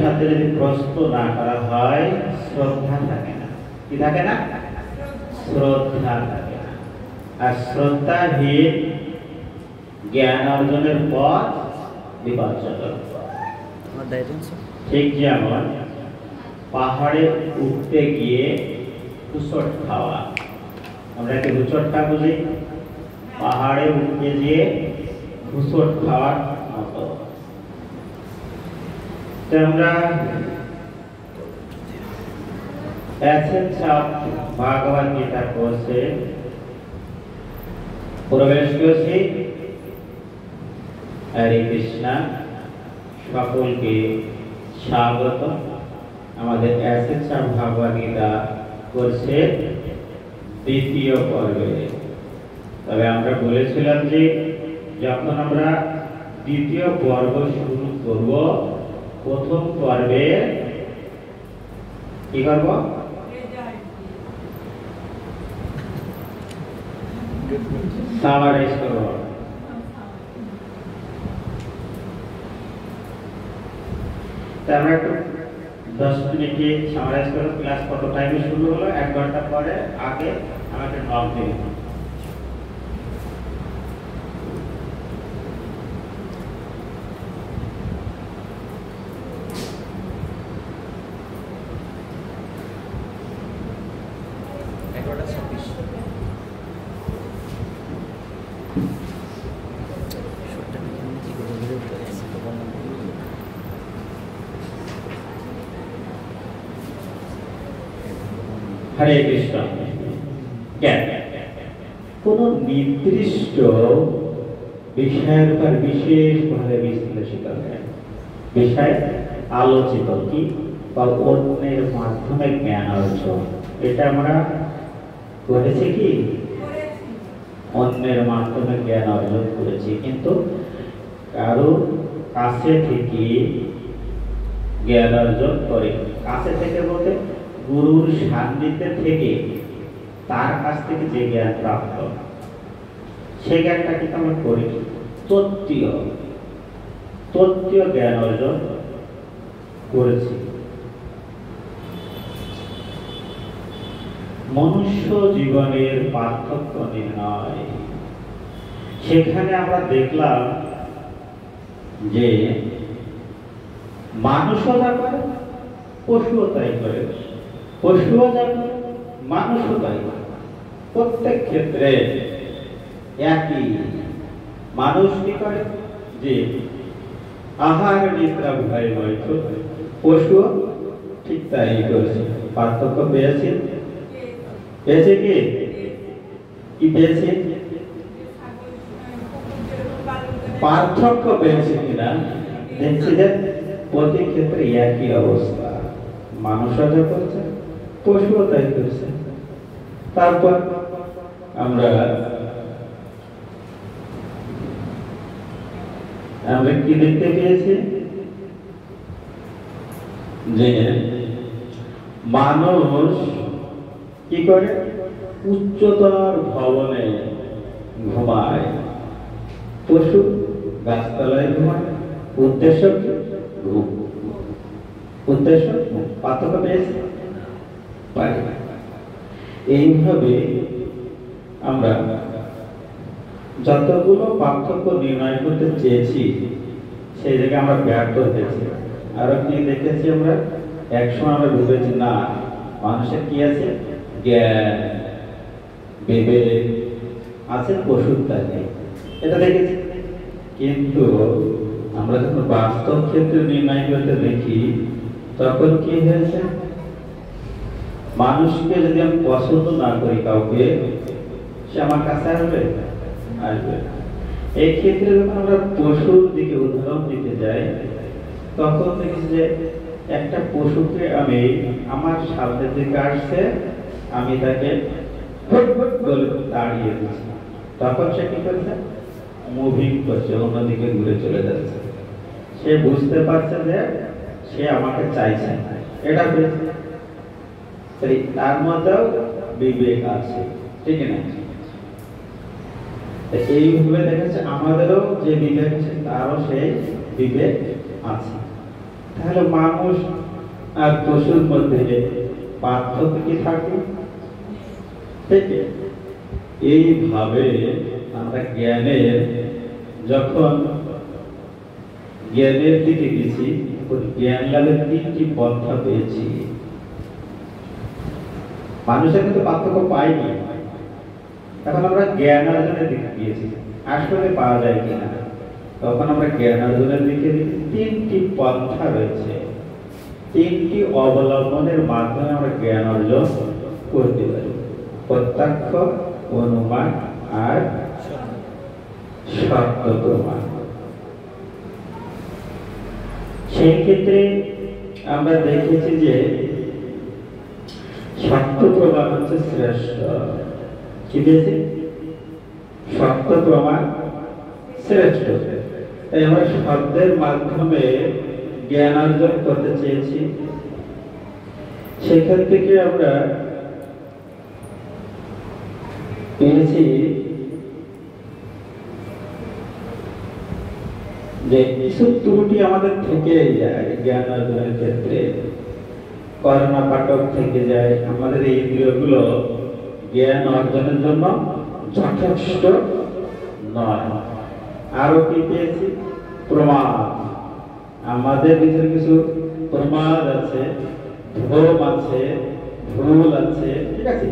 সাথে যদি প্রশ্ন না করা হয় শ্রদ্ধা থাকে না। কি থাকে না? শ্রদ্ধা থাকে না। আর শ্রদ্ধাহীন জ্ঞান অর্জনের পথ বিপজ্জনক। ঠিক যেমন পাহাড়ে উঠতে গিয়ে হুঁচট খাওয়া। আমরা কি হুঁচটটা বুঝি? পাহাড়ে উঠতে গিয়ে হুঁচট খাওয়ার মতো। আমরা ভগবত গীতা কোর্সে প্রবেশ করছি। হরে কৃষ্ণ, সকলকে স্বাগত আমাদের ভগবত গীতা কোর্সের দ্বিতীয় পর্বে। তবে আমরা বলেছিলাম যে যখন আমরা দ্বিতীয় পর্ব শুরু করব, প্রথম পর্বে কি করব? সামারাইজ করব। আমরা একটু 10 মিনিটে সামারাইজ করব। ক্লাস কত টাইমে শুরু হলো? 1 ঘন্টা পরে আগে আমাকে নক দিন। হরে কৃষ্ণ। কোন নির্দিষ্ট বিষয়ের উপর বিশেষভাবে বিশ্লেষিত বিষয় আলোচিত কি বা অন্যের মাধ্যমে জ্ঞান অর্জন, এটা আমরা করেছি কি? অন্যের মাধ্যমে জ্ঞান অর্জন করেছি, কিন্তু কারো কাছে থেকে জ্ঞান অর্জন করে। কাছে থেকে বলতে গুরুর সান্নিধ্যে থেকে তার কাছ থেকে যে জ্ঞান প্রাপ্ত, সে জ্ঞানটা কিন্তু আমরা করি তত্ত্বীয় জ্ঞান অর্জন করেছি। মনুষ্য জীবনের পার্থক্য নির্ণয়, সেখানে আমরা দেখলাম যে মানুষও যা করে পশুও তাই করে, পশুও যা করে মানুষও তাই করে। প্রত্যেক ক্ষেত্রে একই। মানুষ কি করে? যে আহার নিদ্রা ভয় ভয়, পশুও ঠিক তাই করেছে। পার্থক্য পেয়েছে কি? কি পেয়েছে? পার্থক্য পেয়েছে কিনা দেখছি যে প্রতি ক্ষেত্রে একই অবস্থা। মানুষও যা করছে পশুও তাই করছে। তারপর আমরা কি দেখতে পেয়েছি? যে মানুষ কি করে? উচ্চতর ভবনে ঘুমায়, পশু গাছতলায় ঘুমায়। উদ্দেশ্য কি? ঘুম। উদ্দেশ্য পার্থক্য পেয়েছে। এইভাবে আমরা যতগুলো পার্থক্য নির্ণয় করতে চেয়েছি সেই জায়গায় আমরা ব্যর্থ হয়েছি। আর কি দেখেছি আমরা? একসময় আমরা ভেবেছি না, মানুষের কি আছে? জ্ঞান, বিবেক আছে, পশুর তা নেই, এটা দেখেছি। কিন্তু আমরা যখন বাস্তব ক্ষেত্রে নির্ণয় করতে দেখি, তখন কি হয়েছে? মানুষকে যদি আমি পছন্দ না করি কাউকে, সে আমার কাছে আসবে? এই ক্ষেত্রে যখন আমরা পশুর দিকে উদাহরণ দিতে যাই, তখন দেখি যে একটা পশুকে আমি আমার সামনে দিকে আসছে, আমি তাকে তাড়িয়ে দিচ্ছি, তখন সে কি করছে? মুভিং করছে, অন্যদিকে ঘুরে চলে যাচ্ছে। সে বুঝতে পারছে যে সে আমাকে চাইছে, এটা পেয়েছে। তার মধ্যেও বিবেক আছে, ঠিক না? এইভাবে দেখেছে আমাদেরও যে বিবেক আছে তারও সেই বিবেক আছে। তাহলে মানুষ আর পশুর মধ্যে পার্থক্য কি থাকে? এইভাবে আমরা যখন জ্ঞানের দিকে গেছি, জ্ঞান লাভের 3টি পন্থা পেয়েছি। মানুষের কিন্তু পার্থক্য পাইনি, এখন আমরা জ্ঞান অর্জনের দিকে গিয়েছি, আসলে পাওয়া যায় কিনা। তখন আমরা জ্ঞান অর্জনের দিকে 3টি পন্থা রয়েছে, 3টি অবলম্বনের মাধ্যমে আমরা জ্ঞান অর্জন করতে পারি: প্রত্যক্ষ, অনুমান আর শর্ত প্রমাণ। সেই ক্ষেত্রে আমরা দেখেছি যে শর্ত প্রমাণ হচ্ছে শ্রেষ্ঠ। কি দিয়েছে? শর্ত প্রমাণ শ্রেষ্ঠ। তাই আমরা শব্দের মাধ্যমে জ্ঞান অর্জন করতে চেয়েছি। সেখান থেকে আমরা পেয়েছি যে কিছু ত্রুটি আমাদের থেকে যায় জ্ঞান অর্জনের ক্ষেত্রে। কর্ণা পাঠক থেকে যায়। আমাদের এই ইন্দ্রিয়গুলো জ্ঞান অর্জনের জন্য যথেষ্ট নয়। আরো কি পেয়েছি? প্রমাদ। আমাদের ভিতরে কিছু প্রমাদ আছে, ভ্রম আছে, ভুল আছে, ঠিক আছে,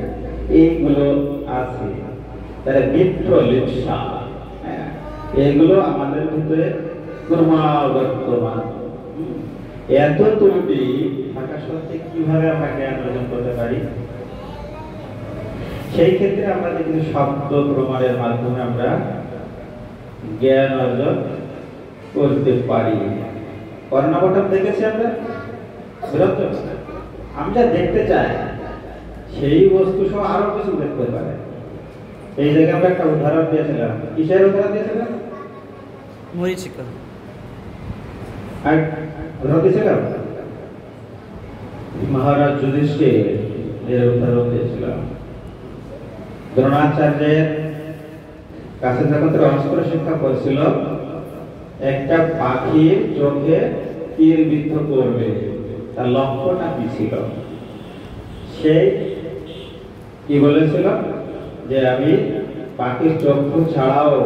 এইগুলো আছে। তারা বিপ্রলিপ্সা, এগুলো আমাদের ভিতরে ক্রমাবর্তমান। এত ত্রুটি থাকা সত্ত্বে কিভাবে আমরা জ্ঞান অর্জন করতে পারি? সেই ক্ষেত্রে আমরা কিন্তু শব্দ প্রমাণের মাধ্যমে আমরা জ্ঞান অর্জন করতে পারি। কর্ণাবটম দেখেছি আমরা, আমরা দেখতে চাই সেই বস্তু সহ আরো কিছু দেখতে পারে। এই জায়গায় আমরা একটা উদাহরণ দিয়েছিলাম। কিসের উদাহরণ দিয়েছিলাম? মরীচিকা। আর উদাহরণ দিয়েছিলাম মহারাজ যুধিষ্ঠির এর উদাহরণ দিয়েছিলাম। দ্রোণাচার্যের কাছে যখন তারা অস্ত্র শিক্ষা করছিল, একটা পাখির চোখে তীর বিদ্ধ করবে, তার লক্ষ্যটা কি ছিল? সে কি বলেছিল? যে আমি পাখির চক্ষু ছাড়াও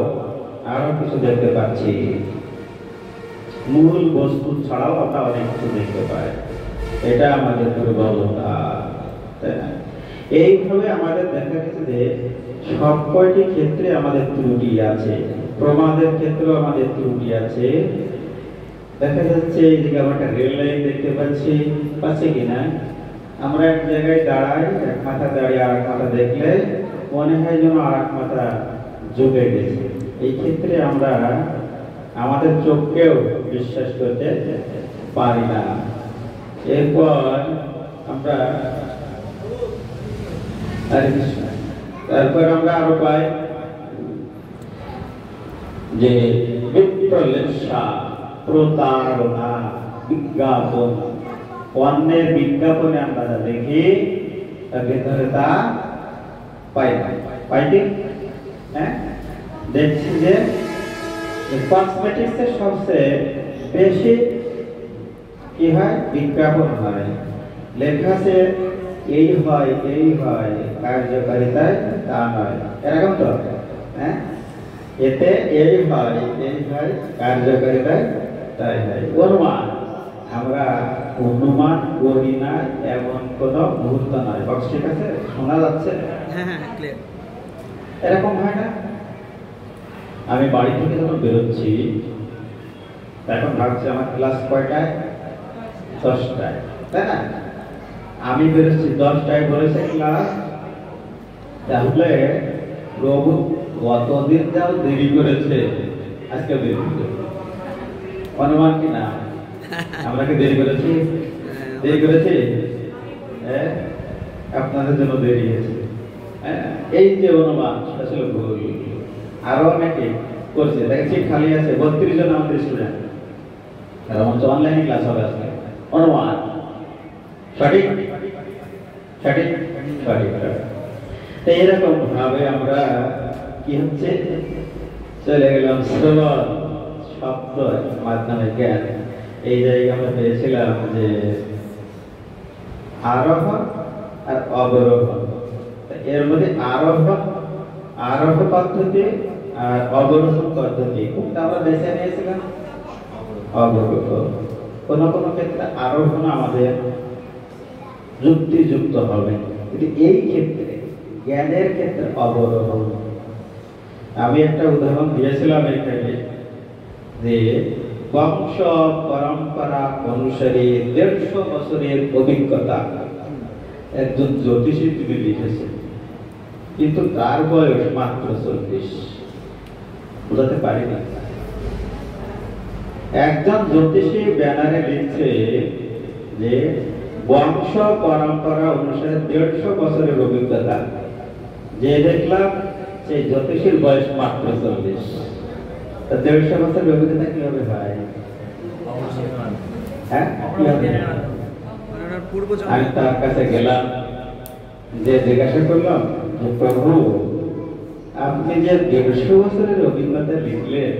আরো কিছু দেখতে পাচ্ছি, মূল বস্তু ছাড়াও আমরা অনেক কিছু দেখতে পাই। এটা আমাদের দুর্বলতা। এইভাবে আমাদের দেখা গেছে যে সব কয়টি ক্ষেত্রে আমাদের ত্রুটি আছে। প্রমাদের ক্ষেত্রেও আমাদের ত্রুটি আছে। দেখা যাচ্ছে এই দিকে আমরা একটা রেল লাইন দেখতে পাচ্ছি কিনা? আমরা এক জায়গায় দাঁড়াই, এক মাথা দাঁড়িয়ে আর এক মাথা দেখলে মনে হয় যেন আর এক মাথা জুটে গেছে। এই ক্ষেত্রে আমরা আমাদের চোখকেও বিশ্বাস করতে পারি না। এরপর আমরা তারপর আমরা আরো পাই যে বিপ্রলিপ্সা, প্রতারণা, বিজ্ঞাপন। অন্যের বিজ্ঞাপনে আমরা যা দেখি তার ভেতরে তা পাই না। পাইটি? হ্যাঁ, দেখছি যে কসমেটিক্সের সবচেয়ে বেশি কি হয়? বিজ্ঞাপন হয়। লেখা আছে এই হয়, এই হয়, কার্যকারিতায় তা নয়। এরকম তো, হ্যাঁ, এতে এই হয়, এই হয়, কার্যকারিতায় তাই হয়। অনুমান, আমরা অনুমান করি না এমন কোন মুহূর্ত নয়। বক্স ঠিক আছে? শোনা যাচ্ছে? এরকম হয় না? আমি বাড়ি থেকে যখন বেরোচ্ছি, এখন ভাবছি আমার ক্লাস কয়টায়? 10টায়, তাই না? আমি বেরোচ্ছি 10টায়, বলেছে ক্লাস। তাহলে প্রভু কতদিন যাও দেরি করেছে, আজকে দেরি করেছে। অনুমান কি না? আমরা কি দেরি করেছি? দেরি করেছি? আপনাদের জন্য দেরি হয়েছে। এই যে অনুমান, আসলে ভুল। আরো অনেকে করছে, দেখছি খালি আছে 32 জন আমাদের স্টুডেন্ট। তারা বলছে অনলাইনে ক্লাস হবে আজকে। অনুমান সঠিক? সঠিক, সঠিক। এইরকম ভাবে আমরা কি হচ্ছে, চলে গেলাম শ্রবণ, শব্দ মাধ্যমে জ্ঞান। এই জায়গায় আমরা পেয়েছিলাম যে আরোহ আর অবরোহণ। এর মধ্যে আরোহ পদ্ধতি আর অবরোহণ পদ্ধতি কোনটা আমরা বেছে নিয়েছিলাম? অবরোহণ। কোনো কোনো ক্ষেত্রে আরোহণ আমাদের যুক্তিযুক্ত হবে, কিন্তু এই ক্ষেত্রে জ্ঞানের ক্ষেত্রে অবরোহণ। আমি একটা উদাহরণ দিয়েছিলাম এখানে যে বংশ পরম্পরা অনুসারে 150 বছরের অভিজ্ঞতা একজন জ্যোতিষী তিনি লিখেছেন, কিন্তু তার বয়স মাত্র 40। বুঝাতে পারি না? একজন জ্যোতিষী ব্যানারে লিখছে যে বংশ পরম্পরা অনুসারে 150 বছরের অভিজ্ঞতা, যে দেখলাম সেই জ্যোতিষীর বয়স মাত্র 40। 150 বছরের অভিজ্ঞতা কিভাবে হয়? হ্যাঁ, আমি তার কাছে গেলাম, যে জিজ্ঞাসা করলাম যে প্রভু, আপনি যে 150 বছরের অভিজ্ঞতা লিখলেন,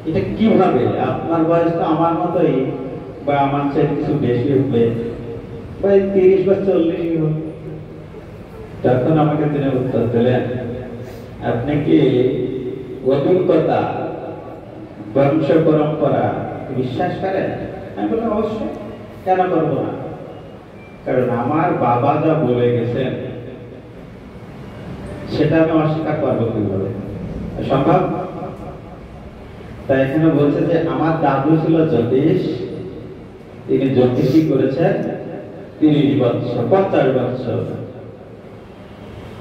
এটা কিভাবে? আপনার বয়স তো আমার মতোই, বা আমার চেয়ে কিছু বেশি হবে, বা 30 বা 40 হবে। তখন আমাকে তিনি উত্তর দিলেন, আপনি কি অভিজ্ঞতা বংশ পরম্পরা বিশ্বাস করেন? আমি বললাম অবশ্যই, কেন করবো না? কারণ আমার বাবা যা বলে গেছেন সেটা আমি অস্বীকার করবো কিভাবে? সম্ভব? তাই এখানে বলছে যে আমার দাদু ছিল জ্যোতিষ, তিনি জ্যোতিষী করেছেন 30 বছর 50 বছর,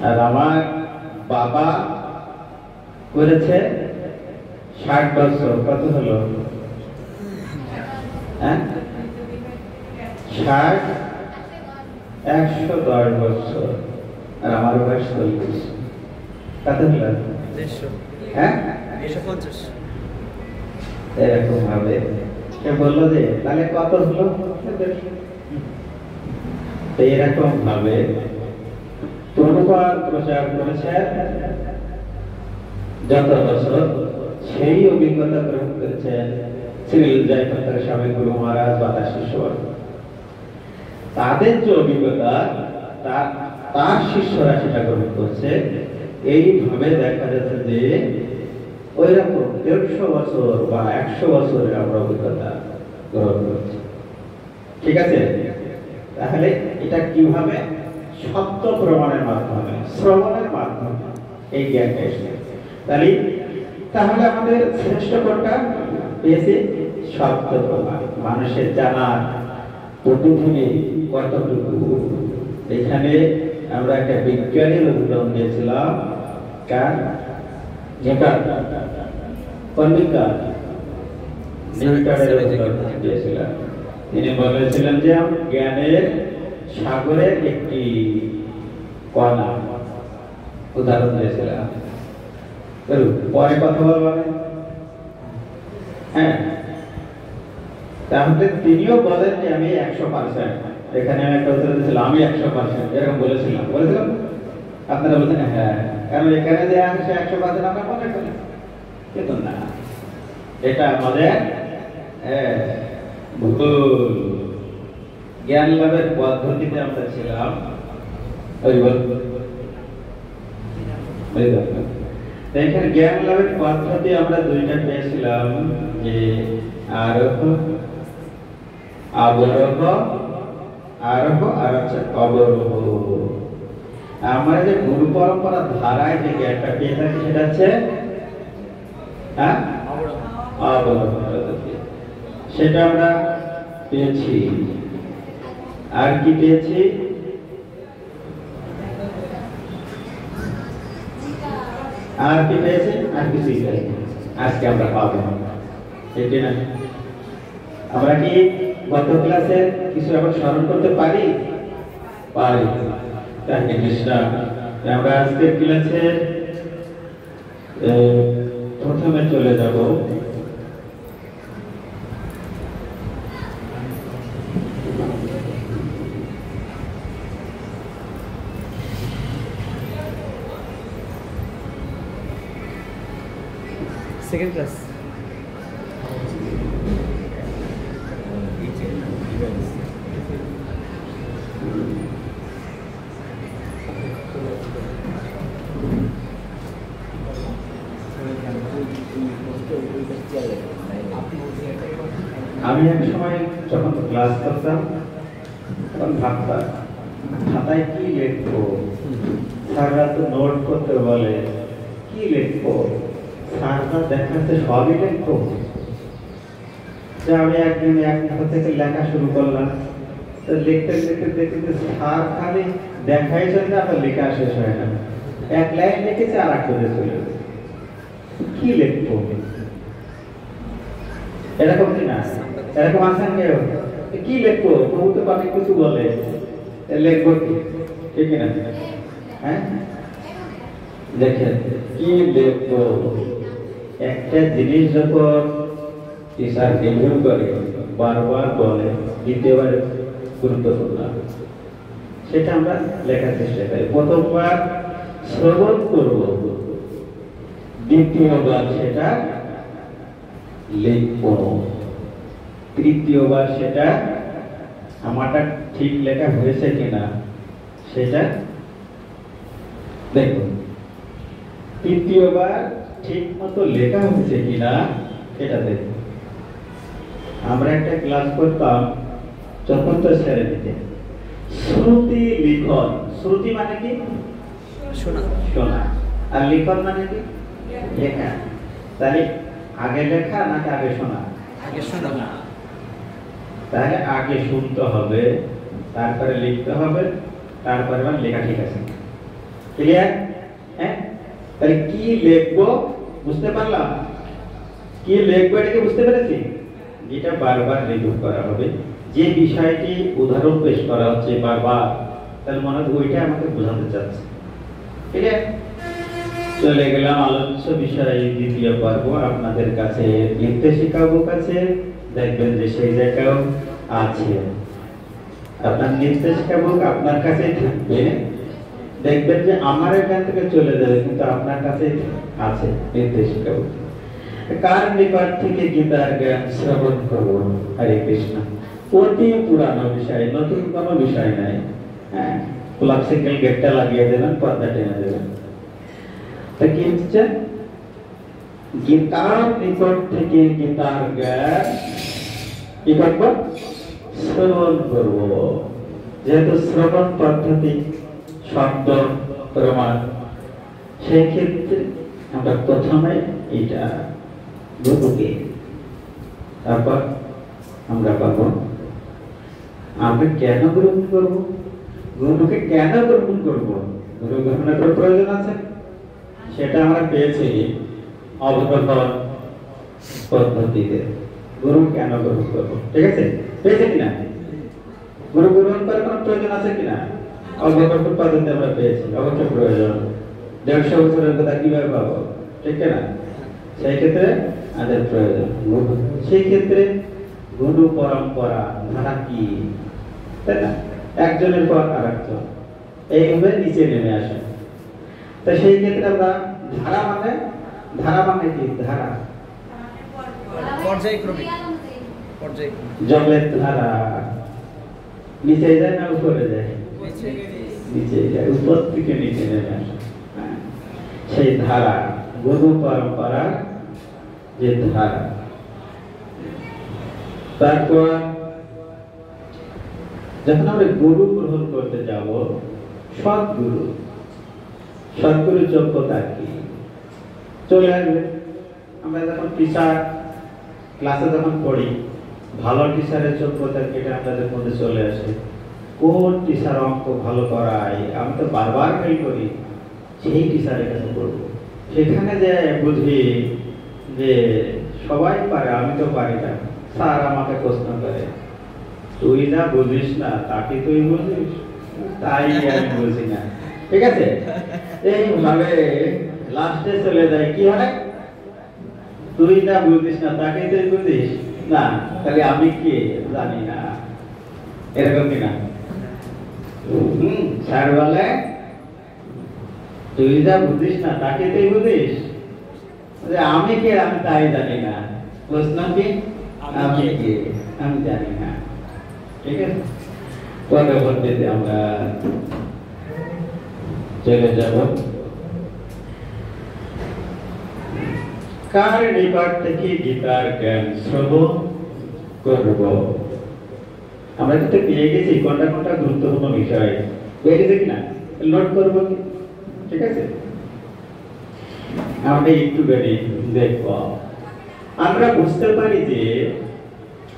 আর আমার বাবা করেছে 60 বছর। কত হলো? 60 110 বছর, আর আমার বয়স 40। কত হলো? 150। এরকম ভাবে সে বললো যে তাহলে কত হলো? এরকম ভাবে প্রভুপাদ প্রচার করেছেন যত বছর, সেই অভিজ্ঞতা গ্রহণ করেছেন শ্রী জয়পত্র স্বামী গুরু মহারাজ বাতাসেশ্বর। তাদের যে অভিজ্ঞতা তার শিষ্যরা সেটা গ্রহণ করছে। এইভাবে দেখা যাচ্ছে যে ওই রকম 150 বছর বা 100 বছরের আমরা অভিজ্ঞতা গ্রহণ করছি। ঠিক আছে? তাহলে এটা কিভাবে? শব্দ প্রমাণের মাধ্যমে, শ্রবণের মাধ্যমে এই জ্ঞান এসে। তাহলে আমাদের শ্রেষ্ঠ কোনটা পেয়েছে? শব্দ প্রমাণ। মানুষের জানার পটুভূমি কতটুকু। এখানে আমরা একটা বিজ্ঞানীর উদাহরণ দিয়েছিলাম, কার? দিয়েছিলাম। তিনি বলেছিলেন যে জ্ঞানের সাগরের একটি কণা উদাহরণ দিয়েছিলাম। পরে কথা বলবেন। হ্যাঁ, তাহলে তিনিও বলেন যে আমি 100%। এখানে আমি একটা উত্তর দিয়েছিলাম, আমি 100%, এরকম বলেছিলাম। আপনারা বলছেন হ্যাঁ, কারণ এখানে যে আসে 100% আমরা মনে করি, কিন্তু না, এটা আমাদের ভুল। জ্ঞান লাভের পদ্ধতিতে আমরা ছিলাম এখানে জ্ঞান লাভের পদ্ধতি আমরা দুইটা পেয়েছিলাম, যে আরোহ অবরোহ, আরোহ আর হচ্ছে অবরোহ। আমরা যে গুরু পরম্পরা ধারায় যে জ্ঞানটা পেয়ে থাকি সেটা হচ্ছে অবরোহ পদ্ধতি। সেটা আমরা পেয়েছি। আর কি পেয়েছি? আর কি পেয়েছি? আর কিছুই পেয়েছি আজকে আমরা পাবো না। ঠিক না? আমরা কি গত ক্লাসে কিছু এখন স্মরণ করতে পারি? আমরা আজকের ক্লাসে প্রথমে চলে যাব সেকেন্ড ক্লাস। আমি এক সময় যখন ক্লাস করতাম তখন ভাবতাম খাতায় কি লিখবো, স্যাররা তো নোট করতে বলে, কি লিখবো, স্যাররা দেখাচ্ছে সবই লিখবো। যে আমি একদিন এক খাতা থেকে লেখা শুরু করলাম, তো লিখতে লিখতে দেখতে স্যার খালি দেখাই চলছে, আমার লেখা শেষ হয় না। এক লাইন লিখেছে আর এক করে চলে গেছে, কি লিখবো? এরকম কি না? এরকম আছেন কেউ? কি লিখবো? প্রভু তো অনেক কিছু বলে, লিখবো কি? ঠিক না? হ্যাঁ, দেখেন কি লিখবো। একটা জিনিস যখন টিচার রিভিউ করে, বারবার বলে, দ্বিতীয়বার গুরুত্বপূর্ণ, সেটা আমরা লেখার চেষ্টা করি। প্রথমবার শ্রবণ করব, দ্বিতীয়বার সেটা লিখব, তৃতীয়বার সেটা আমারটা ঠিক লেখা হয়েছে কিনা সেটা দেখুন, তৃতীয়বার ঠিক মতো লেখা হয়েছে কিনা সেটা দেখুন। আমরা একটা ক্লাস করতাম চতুর্থ শ্রেণীতে, শ্রুতি লিখন। শ্রুতি মানে কি? শোনা। শোনা। আর লিখন মানে কি? লেখা। তাহলে আগে লেখা নাকি আগে শোনা? আগে শোনা। তাহলে আগে শুনতে হবে, তারপরে লিখতে হবে, তারপরে মানে লেখা ঠিক আছে। ক্লিয়ার? হ্যাঁ, তাহলে কি লিখবো বুঝতে পারলাম, কি লিখবো এটাকে বুঝতে পেরেছি। যেটা বারবার রিভিউ করা হবে, যে বিষয়টি উদাহরণ পেশ করা হচ্ছে বারবার, তাহলে মনে হয় ওইটা আমাকে বোঝাতে চাচ্ছে। ক্লিয়ার? চলে গেলাম আলোচ্য বিষয় দ্বিতীয় পর্ব। আপনাদের কাছে লিখতে শেখাবো, কাছে দেখবেন যে সেই জায়গাও আছে। আপনার লিখতে শেখাবো আপনার কাছেই থাকবে, দেখবেন যে আমার এখান থেকে চলে যাবে কিন্তু আপনার কাছে আছে। লিখতে শেখাবো। কার নিকট থেকে গীতার জ্ঞান শ্রবণ করব? হরে কৃষ্ণ। অতি পুরানো বিষয়, নতুন কোনো বিষয় নাই। হ্যাঁ, ক্লাসিক্যাল গেটটা লাগিয়ে দেবেন, পর্দা টেনে দেবেন। তা কি হচ্ছে? গীতার নিকট থেকে গীতার জ্ঞান কি করব? শ্রবণ করব। যেহেতু শ্রবণ পদ্ধতি, শব্দ প্রমাণ, সেই ক্ষেত্রে আমরা প্রথমে এটা গুরুকে, তারপর আমরা পাবো আমরা কেন গ্রহণ করব, গুরুকে কেন গ্রহণ করব। গুরু গ্রহণের প্রয়োজন আছে, সেটা আমরা পেয়েছি অবতরণ পদ্ধতিতে। গুরু কেন গ্রহণ করব, ঠিক আছে? পেয়েছে কিনা? গুরু গ্রহণ করার কোনো প্রয়োজন আছে কিনা? অবতরণ পদ্ধতি আমরা পেয়েছি, অবশ্যই প্রয়োজন। 150 বছরের কথা কিভাবে পাবো, ঠিক না? সেই ক্ষেত্রে আমাদের প্রয়োজন। সেই ক্ষেত্রে গুরু পরম্পরা ধারা কি, তাই না? একজনের পর আরেকজন এইভাবে নিচে নেমে আসে। তো সেই ক্ষেত্রে আমরা ধারা মানে কি? ধারা পর্যায়ক্রমিক। জলের ধারা নিচে যায় না উপরে যায়? নিচে যায়, উপর থেকে নিচে নেমে আসে। সেই ধারা গুরু পরম্পরা, যে ধারা। তারপর যখন আমরা গুরু গ্রহণ করতে যাব, সৎগুরু, সৎগুরু যোগ্যতা কি চলে আসবে। আমরা যখন টিচার ক্লাসে যখন পড়ি, ভালো টিচারের যোগ্যতা কেটে আমাদের মধ্যে চলে আসে। কোন টিচার অঙ্ক ভালো করায়, আমি তো বারবার ফেল করি, সেই টিচারের কাছে পড়বো। সেখানে যে বুঝি যে সবাই পারে, আমি তো পারি না। স্যার আমাকে প্রশ্ন করে, তুই না বুঝিস না, তাকে তুই বুঝিস, তাই আমি বুঝি না। ঠিক আছে? এইভাবে লাস্টে চলে যায় কি হয়, তুই না বুঝিস না, তাকে তুই বুঝিস না, তাহলে আমি কি জানি না। এরকম কিনা? স্যার বলে, তুই যা বুঝিস না তাকে তুই বুঝিস, আমি কে? আমি তাই জানি না। প্রশ্ন কি? আমি কে? আমি জানি না। ঠিক আছে? পরবর্তীতে আমরা চলে যাব কার নিকট থেকে গীতার জ্ঞান শ্রবণ করব। আমরা কিন্তু পেয়ে গেছি কোনটা কোনটা গুরুত্বপূর্ণ বিষয়, পেয়ে গেছি কিনা, নোট করবো কি? ঠিক আছে, আমরা একটু দেখব। আমরা বুঝতে পারি যে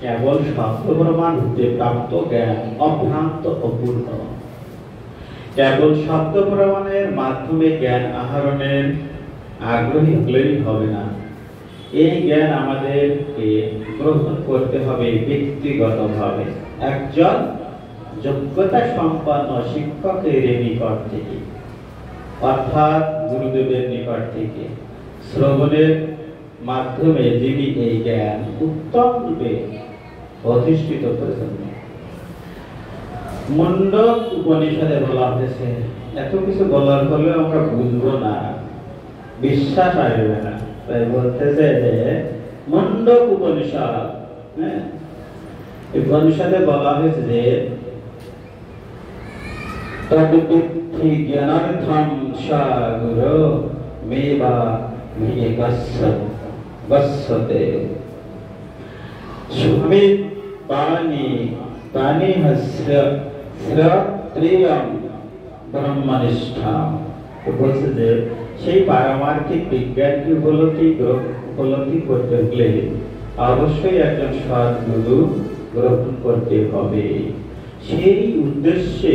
কেবল শব্দ প্রমাণ হতে প্রাপ্ত জ্ঞান অভ্রান্ত অপূর্ণ। কেবল শব্দ প্রমাণের মাধ্যমে জ্ঞান আহরণের আগ্রহী হলেই হবে না, এই জ্ঞান আমাদেরকে গ্রহণ করতে হবে ব্যক্তিগতভাবে একজন যোগ্যতা সম্পন্ন শিক্ষকের নিকট থেকে, অর্থাৎ গুরুদেবের নিকট থেকে শ্রবণের মাধ্যমে যিনি এই জ্ঞান উত্তম রূপে অধিষ্ঠিত করেছেন। মুন্ডক উপনিষদে বলা হয়েছে, এত কিছু বলার ফলে আমরা বুঝবো না, বিশ্বাস আসবে না, তাই বলতেছে যে মুন্ডক উপনিষদ, হ্যাঁ, এই উপনিষদে বলা হয়েছে যে তদ্বুদ্ধি জ্ঞানার্থম সাগর মেবা মিহে গচ্ছতে সুমি পানি হস্য শ্রত্রিয়ম ব্রহ্মনিষ্ঠাম। বলছে যে সেই পারমার্থিক বিজ্ঞানকে উপলব্ধি করতে হলে অবশ্যই একজন সদ্গুরু গ্রহণ করতে হবে। সেই উদ্দেশ্যে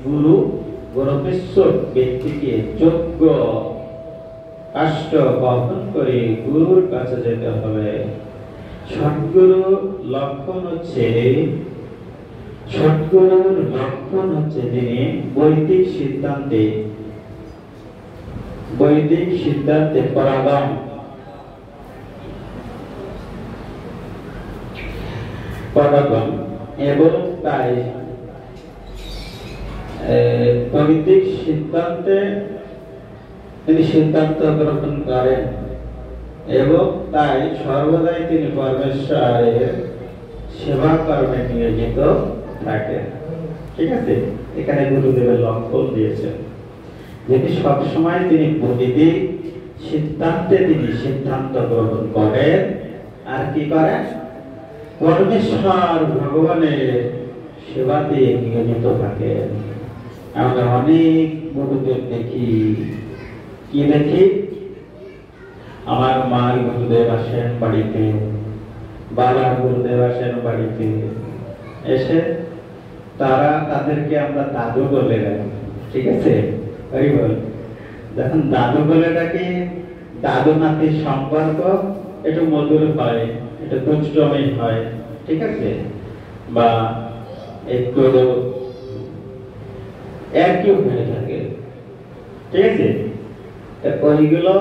গুরু গুরুবেশ্বর ব্যক্তিকে যোগ্য কাষ্ঠ বহন করে গুরুর কাছে যেতে হবে। সদ্গুরুর লক্ষণ হচ্ছে যিনি বৈদিক সিদ্ধান্তে পরাগম, এবং তাই বৈদিক সিদ্ধান্তে তিনি সিদ্ধান্ত গ্রহণ করেন এবং তাই সর্বদাই তিনি পরমেশ্বরের সেবা কর্মে নিয়োজিত থাকেন। ঠিক আছে, এখানে গুরুদেবের লক্ষণ দিয়েছেন, যেটি সবসময় তিনি বৈদিক সিদ্ধান্তে তিনি সিদ্ধান্ত গ্রহণ করেন আর কি করেন, পরমেশ্বর ভগবানের সেবাতে নিয়োজিত থাকেন। আমরা অনেক গুরুদেব দেখি, কি দেখি, আমার মার গুরুদেব আসেন বাড়িতে, বাবার গুরুদেব আসেন বাড়িতে, এসে তাদেরকে আমরা দাদু বলে রাখি। ঠিক আছে, যখন দাদু বলে ডাকি, দাদু নাতির সম্পর্ক একটু মধুর হয়, একটু দুষ্টমি হয়, ঠিক আছে, বা একটু একই হয়ে থাকে। ঠিক আছে, ওইগুলো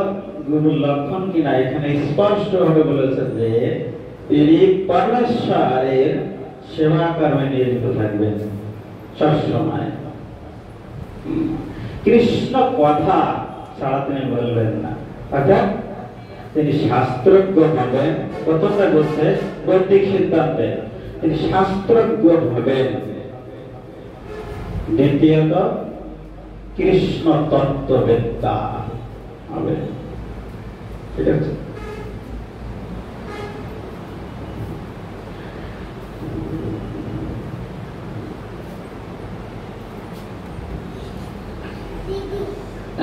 গুরুর লক্ষণ কিনা এখানে স্পষ্ট ভাবে বলেছে যে তিনি পরমেশ্বরের সেবা কর্মে নিয়োজিত থাকবেন সবসময়। কৃষ্ণ কথা ছাড়া তিনি বলবেন না, অর্থাৎ তিনি শাস্ত্রজ্ঞ হবেন। প্রথমটা বলছে বৈদিক সিদ্ধান্তে তিনি শাস্ত্রজ্ঞ হবেন, দ্বিতীয়ত কৃষ্ণ তত্ত্ববেত্তা হবে। ঠিক আছে,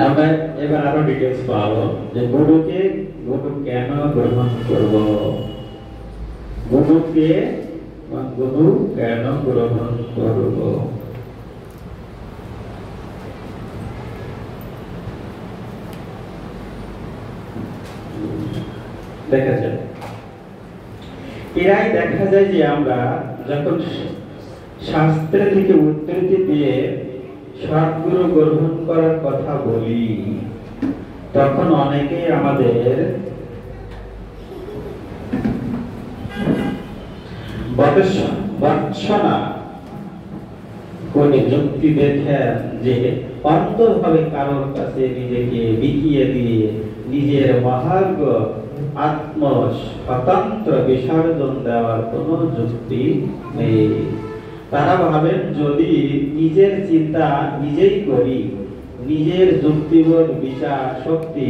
আমরা এবার আরো ডিটেলস পাবো যে গুরু কেন গ্রহণ করব, গুরু কেন গ্রহণ করব। দেখা যায় এরাই দেখা যায় যে আমরা যখন শাস্ত্র থেকে উদ্ধৃতি দিয়ে সদ্গুরু গ্রহণ করার কথা বলি, তখন অনেকে আমাদের বর্ষনা করে যুক্তি দেখেন যে অন্তরভাবে কারোর কাছে নিজেকে বিকিয়ে দিয়ে নিজের মহার্ঘ আত্ম স্বতন্ত্র বিসর্জন দেওয়ার কোন যুক্তি নেই। তারা ভাবেন যদি নিজের চিন্তা নিজেই করি, নিজের যুক্তিবোধ বিচার শক্তি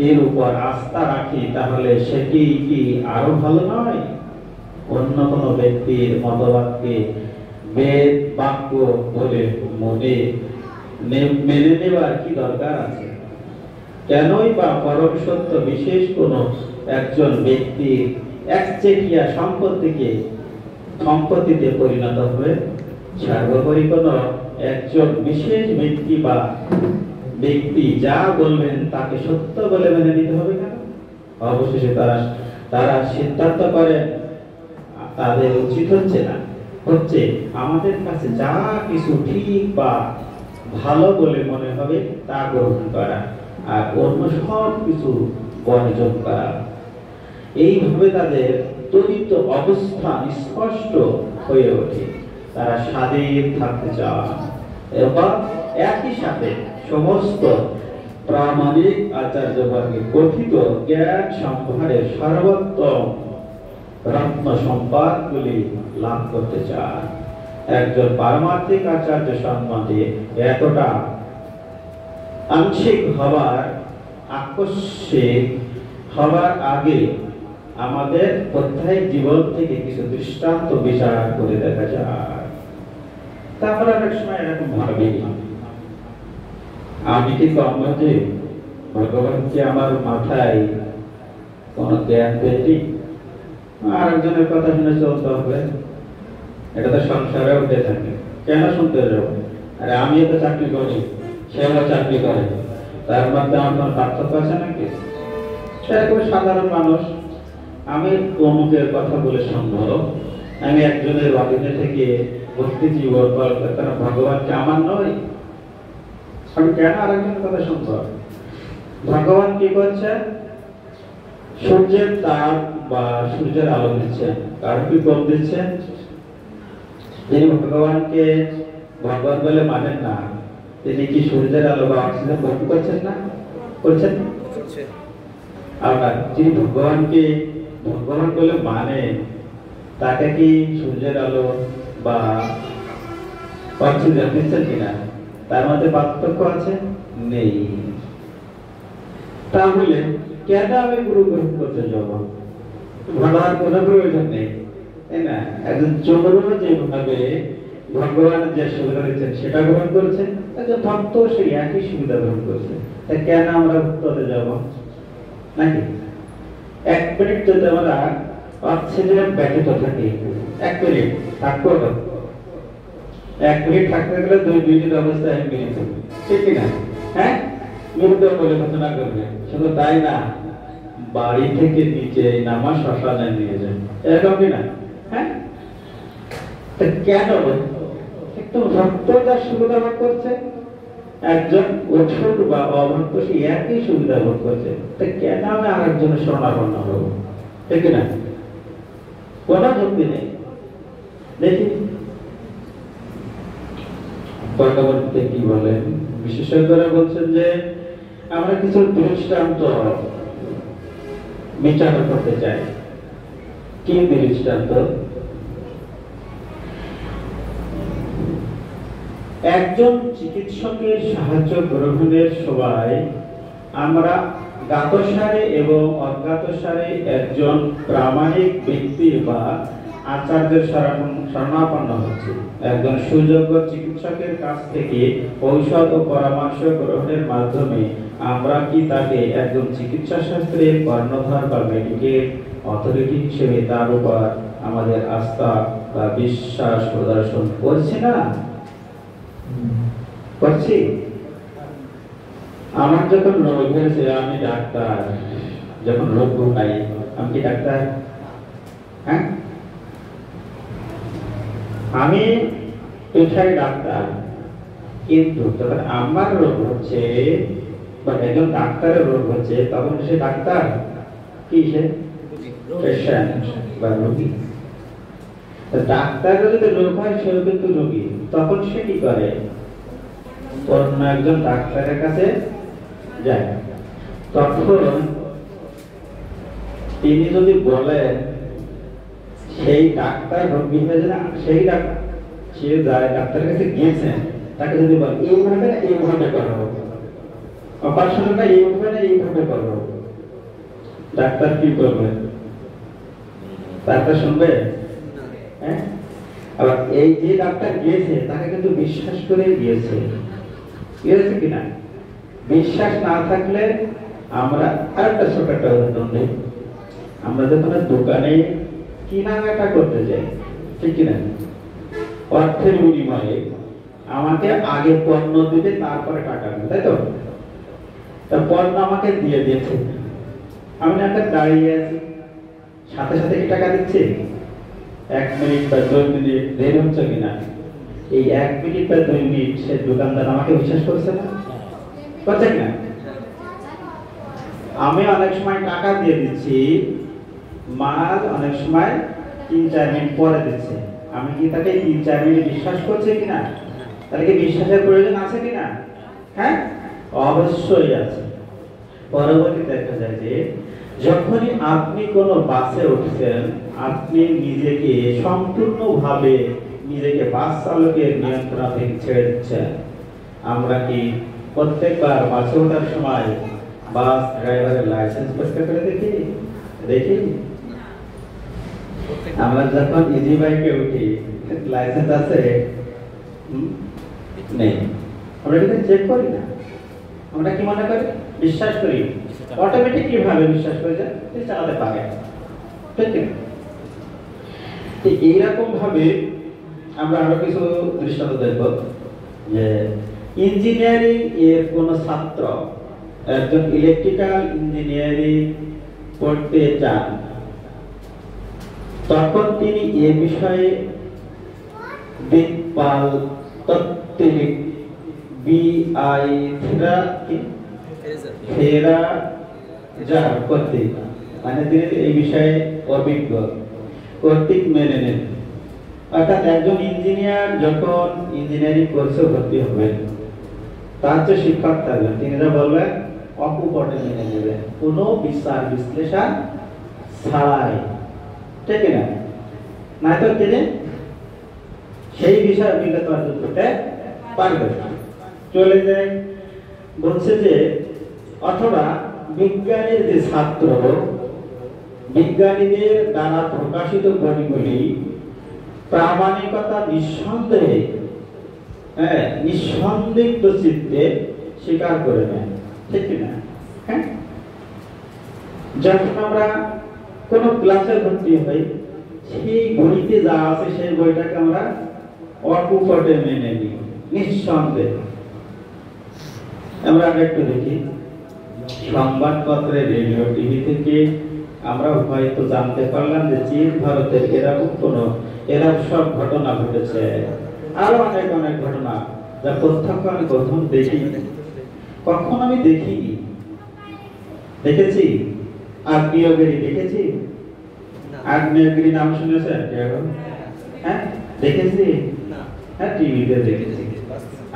এর উপর আস্থা রাখি, তাহলে সেটি কি আরো ভালো নয়? অন্য কোনো ব্যক্তির মতবাদকে বেদ বাক্য বলে মেনে নেওয়ার কি দরকার আছে? কেনই বা পরম সত্য বিশেষ কোনো একজন ব্যক্তির একচেটিয়া সম্পত্তিতে পরিণত হয়ে সর্বোপরি কোনো একজন বিশেষ ব্যক্তি যা বলবেন তাকে সত্য বলে মেনে নিতে হবে কেন? অবশেষে তারা সিদ্ধান্ত করেন তাদের উচিত হচ্ছে আমাদের কাছে যা কিছু ঠিক বা ভালো বলে মনে হবে তা গ্রহণ করা আর অন্য সব কিছু বর্জন করা। এইভাবে তাদের তড়িৎ অবস্থান স্পষ্ট হয়ে ওঠে। তারা স্বাধীন থাকতে চান এবং একই সাথে সমস্ত প্রামাণিক আচার্যবর্গের কথিত জ্ঞান সম্ভারের সর্বোত্তম রত্ন সম্পদগুলি লাভ করতে চান। একজন পারমার্থিক আচার্য সম্বন্ধে এতটা আংশিক আকস্মিক হবার আগে আমাদের প্রত্যেক জীবন থেকে কিছু দৃষ্টান্ত বিচার করে দেখা যায়। তারপরে অনেক সময় এরকম ভাবি, আমি কি কম যে ভগবানকে আমার মাথায় কোন জ্ঞান পেয়েছি, আর একজনের কথা শুনে চলতে হবে? এটা তো সংসারে উঠে থাকে, কেন শুনতে যাবো? আরে আমিও তো চাকরি করি, সেও চাকরি করে, তার মধ্যে আমার কোনো পার্থক্য আছে নাকি? সে একবারে সাধারণ মানুষ। আমি অমুকের কথা বলে সম্ভব, আমি একজনের অধীনে থেকে ভক্তি জীবন তারা ভগবানকে আমার নয়, আমি কেন আর একজনের কথা শুনবো? ভগবান কি করছে? সূর্যের তাপ বা সূর্যের আলো দিচ্ছেন, কার কি কম দিচ্ছেন? যিনি ভগবানকে ভগবান বলে মানেন না, তিনি কি সূর্যের আলো বা অক্সিজেন গ্রহণ করছেন না? করছেন। আবার যিনি ভগবানকে ভগবান বলে মানে, তাকে কি সূর্যের আলো বা অক্সিজেন দিচ্ছেন কিনা? তার মধ্যে পার্থক্য আছে? নেই। তাহলে কেন আমি গুরু গ্রহণ করতে যাব? ভাবার কোনো প্রয়োজন নেই, তাই না? একজন চোর যেভাবে ভগবানের যে সুবিধা দিচ্ছেন সেটা গ্রহণ করছে, একজন ভক্ত সেই একই সুবিধা গ্রহণ করছে। তাই কেন আমরা ভক্ত হতে যাব নাকি? এক মিনিট যদি আমরা অক্সিজেন ব্যতীত থাকি, এক মিনিট থাকবো, এক মিনিট থাকতে গেলে দুই মিনিটের অবস্থায় এক মিনিট, ঠিক কিনা? হ্যাঁ, মৃত বলে ঘোষণা করবে। শুধু তাই না, বাড়ি থেকে নিচে নামা শ্মশানে নিয়ে যায়, এরকম কিনা? হ্যাঁ, কেন? একটু ভক্ত যার সুবিধা ভোগ করছে, একজন অসুর বা অভক্ত সে একই সুবিধা ভোগ করছে, তা কেন আমি আর একজনের শরণাপন্ন হবো? ঠিক না? কোন যুক্তি নেই। দেখি পরবর্তীতে কি বলেন বিশেষজ্ঞরা? বলছেন যে আমরা কিছু দৃষ্টান্ত বিচার করতে চাই। কি দৃষ্টান্ত? একজন চিকিৎসকের সাহায্য গ্রহণের সময় আমরা জ্ঞাতসারে এবং অজ্ঞাতসারে একজন প্রামাণিক ব্যক্তি বা আচার্যের শরণাপন্ন হচ্ছে। একজন সুযোগ্য চিকিৎসকের কাছ থেকে ঔষধ ও পরামর্শ গ্রহণের মাধ্যমে আমরা কি তাকে একজন চিকিৎসা শাস্ত্রের কর্ণধার বা মেডিকেল অথরিটি হিসেবে তার উপর আমাদের আস্থা বা বিশ্বাস প্রদর্শন করছি না? করছি। আমার যখন রোগ হয়েছে, আমি ডাক্তার, যখন রোগ পাই আমি কি ডাক্তার? হ্যাঁ, আমি পেশায় ডাক্তার, কিন্তু যখন আমার রোগ হচ্ছে বা একজন ডাক্তারের রোগ হচ্ছে, তখন সে ডাক্তার কি? সে পেশেন্ট বা রোগী। ডাক্তারের যদি রোগ হয় সেও কিন্তু রোগী, তখন সে কি করে? অন্য একজন ডাক্তারের কাছে যায়। তখন তিনি যদি বলেন সেই ডাক্তার রোগী হয়ে যায়, সেই ডাক্তার সে যায় ডাক্তারের কাছে গিয়েছেন, তাকে যদি বলে এইভাবে না এইভাবে করো, অপারেশনটা এইভাবে না এইভাবে করো, ডাক্তার কি করবে? তারটা শুনবে? না। হ্যাঁ, আবার এই যে ডাক্তার গিয়েছে তাকে কিন্তু বিশ্বাস করে গিয়েছে, গিয়েছে কিনা? বিশ্বাস না থাকলে আমরা আরেকটা ছোট একটা উদাহরণ দিই। আমরা যখন দোকানে কেনাকাটা করতে যাই, ঠিক কিনা, অর্থের বিনিময়ে আমাকে আগে পণ্য দিবে, তারপরে টাকা দেবে, তাই তো? তা পণ্য আমাকে দিয়ে দিয়েছে, আমি একটা দাঁড়িয়ে আছি, সাথে সাথে কি টাকা দিচ্ছে? 1 মিনিট বা 2 মিনিট দেরি হচ্ছে কিনা? এই 1 মিনিট বা 2 মিনিট সে দোকানদার আমাকে বিশ্বাস করছে না, করছে কিনা? আমি অনেক সময় টাকা দিয়ে দিচ্ছি, মাল অনেক সময় 3-4 মিনিট পরে দিচ্ছে, আমি কি তাকে 3-4 মিনিট বিশ্বাস করছি কিনা? তাহলে কি বিশ্বাসের প্রয়োজন আছে কিনা? হ্যাঁ, অবশ্যই আছে। পরবর্তী দেখা যায় যে যখনই আপনি কোনো বাসে উঠছেন, আপনি নিজেকে সম্পূর্ণভাবে নিজেকে বাস চালকের নিয়ন্ত্রণ থেকে ছেড়ে দিচ্ছেন। আমরা কি প্রত্যেকবার বাসে ওঠার সময় বাস ড্রাইভারের লাইসেন্স পরীক্ষা করে দেখি? দেখি? আমরা যখন ইজি বাইকে উঠি, লাইসেন্স আছে? নেই। আমরা কিন্তু চেক করি না। আমরা কি মনে করি? বিশ্বাস করি। অটোমেটিক কিভাবে বিশ্বাস করে যায়? চালাতে পারে, ঠিক না? এইরকম ভাবে আমরা আরো কিছু দৃষ্টান্ত দেখব যে ইঞ্জিনিয়ারিং এর কোন ছাত্র একজন ইলেকট্রিক্যাল ইঞ্জিনিয়ারিং পড়তে চান, তখন তিনি এ বিষয়ে বিপাল তত্ত্বিক বিআই ফেরা যা করতে, মানে তিনি এই বিষয়ে অভিজ্ঞ কর্তৃক মেনে নেন। অর্থাৎ একজন ইঞ্জিনিয়ার যখন ইঞ্জিনিয়ারিং কোর্সে ভর্তি হবেন, তার যে শিক্ষক থাকবেন তিনি যা বলবেন অকুপটে মেনে নেবেন, কোনো বিচার বিশ্লেষণ ছাড়াই, ঠিক না? নয়তো তিনি সেই বিষয়ে অভিজ্ঞতা অর্জন করতে পারবেন না। চলে যায় বলছে যে অথবা বিজ্ঞানের যে ছাত্র বিজ্ঞানীদের দ্বারা প্রকাশিত বইগুলি প্রামাণিকতা নিঃসন্দেহে, হ্যাঁ, নিঃসন্দিগ্ধ চিত্তে স্বীকার করে নেন, ঠিক না? হ্যাঁ, যখন আমরা কোন ক্লাসে ভর্তি হই, সেই বইতে যা আছে সেই বইটাকে আমরা অকুপটে মেনে নিই, নিঃসন্দেহে। আমরা একটু দেখি সংবাদপত্রে, রেডিও, টিভি থেকে আমরা হয়তো জানতে পারলাম যে চীন ভারতের এরকম সব ঘটনা ঘটেছে, আরো অনেক অনেক ঘটনা যা প্রত্যক্ষ আমি প্রথম দেখিনি, কখন আমি দেখিনি। দেখেছি আগ্নেয়গিরি, দেখেছি আগ্নেয়গিরি, নাম শুনেছেন? হ্যাঁ, দেখেছি, হ্যাঁ, টিভিতে দেখেছি,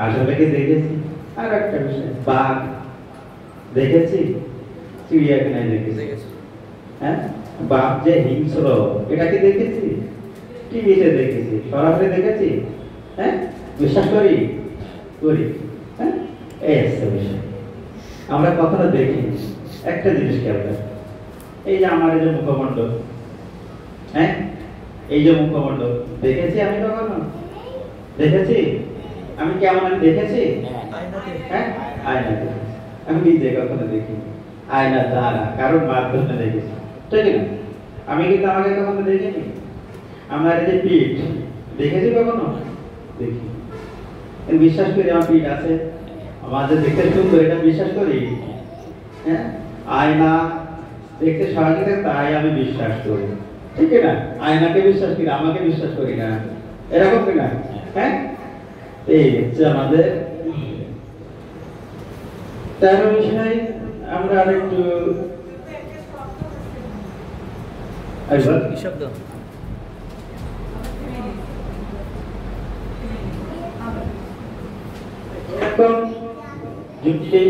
আসলে কি দেখেছি। আর একটা বিষয়, বাঘ দেখেছি, চিড়িয়াখানায় দেখেছি, হ্যাঁ, বাঘ যে হিংস্র এটা কি দেখেছি? টিভিতে দেখেছি, সরাসরি দেখেছি, হ্যাঁ, বিশ্বাস করি, হ্যাঁ, এই হচ্ছে বিষয়। আমরা কখনো দেখি একটা জিনিস খেয়াল করি, এই যে আমার এই যে মুখমণ্ডল, হ্যাঁ, এই যে মুখমণ্ডল দেখেছি আমি কখনো? দেখেছি আমি কেমন? আমি দেখেছি, হ্যাঁ, আয়নাতে। আমি নিজে কখনো দেখি আয়না দ্বারা কারণ মাধ্যমে দেখেছি, ঠিক না? আমি কিন্তু আমাকে কখনো দেখিনি। আমার এই যে পিঠ দেখেছি কখনো? দেখি, বিশ্বাস করি আমার পিঠ আছে, আমাদের দেখতে সুন্দর, এটা বিশ্বাস করি। হ্যাঁ, আয়না দেখতে সহজে, তাই আমি বিশ্বাস করি, ঠিক না? আয়নাকে বিশ্বাস করি, আমাকে বিশ্বাস করি না, এরকম কিনা? হ্যাঁ, এই হচ্ছে আমাদের 13 বিষয়। আমরা আরেকটু শব্দ এখন যুক্তি।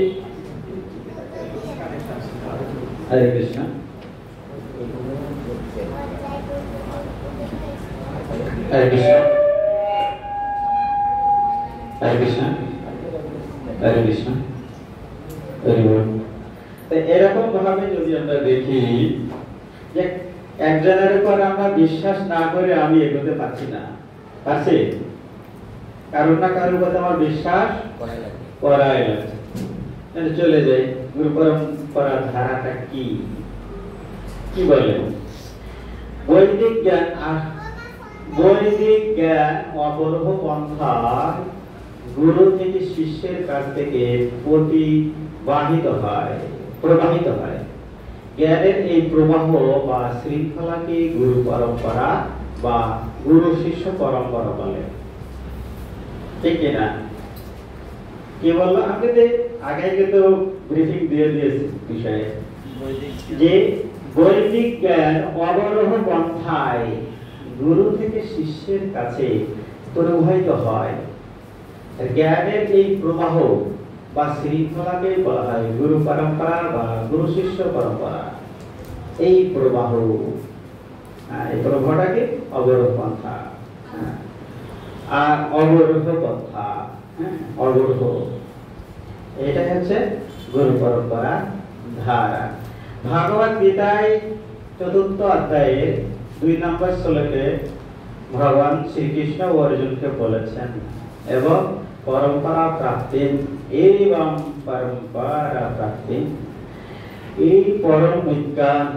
হরে কৃষ্ণ। হরে কৃষ্ণ, হরে কৃষ্ণ, হরে কৃষ্ণ, হরি বল। এরকম ভাবে যদি আমরা দেখি যে একজনের উপর আমরা বিশ্বাস না করে আমি এগোতে পারছি না, পারছি? কারণ না কারোর কথা আমার বিশ্বাস করাই লাগছে। চলে যাই, গুরু পরম্পরার ধারাটা কি কি বলে? বৈদিক জ্ঞান অবরোহ পন্থা গুরু থেকে শিষ্যের কাছ থেকে প্রবাহিত হয়। জ্ঞানের এই প্রবাহ বা শৃঙ্খলাকে গুরু পরম্পরা বা গুরু শিষ্য পরম্পরা বলে, ঠিক না? কি বললো আপনাদের আগে কিন্তু ব্রিফিং দিয়ে দিয়েছে বিষয়ে, যে বৈদিক জ্ঞান অবরোহ পন্থায় গুরু থেকে শিষ্যের কাছে প্রবাহিত হয়। জ্ঞানের এই প্রবাহ বা শৃঙ্খলাকে বলা হয় গুরু পরম্পরা বা গুরু শিষ্য পরম্পরা। এই প্রবাহ, এই প্রবাহটাকে অবরোহ পন্থা, আর অবরোহ পন্থা, অবরোহ, এটা হচ্ছে গুরু পরম্পরা ধারা। ভাগবত গীতায় ৪র্থ অধ্যায়ে ২ নম্বর শ্লোকে ভগবান শ্রীকৃষ্ণ অর্জুনকে বলেছেন, এবং পরম্পরা প্রাপ্তি এবং পরম্পরা প্রাপ্তি, এই পরম বিজ্ঞান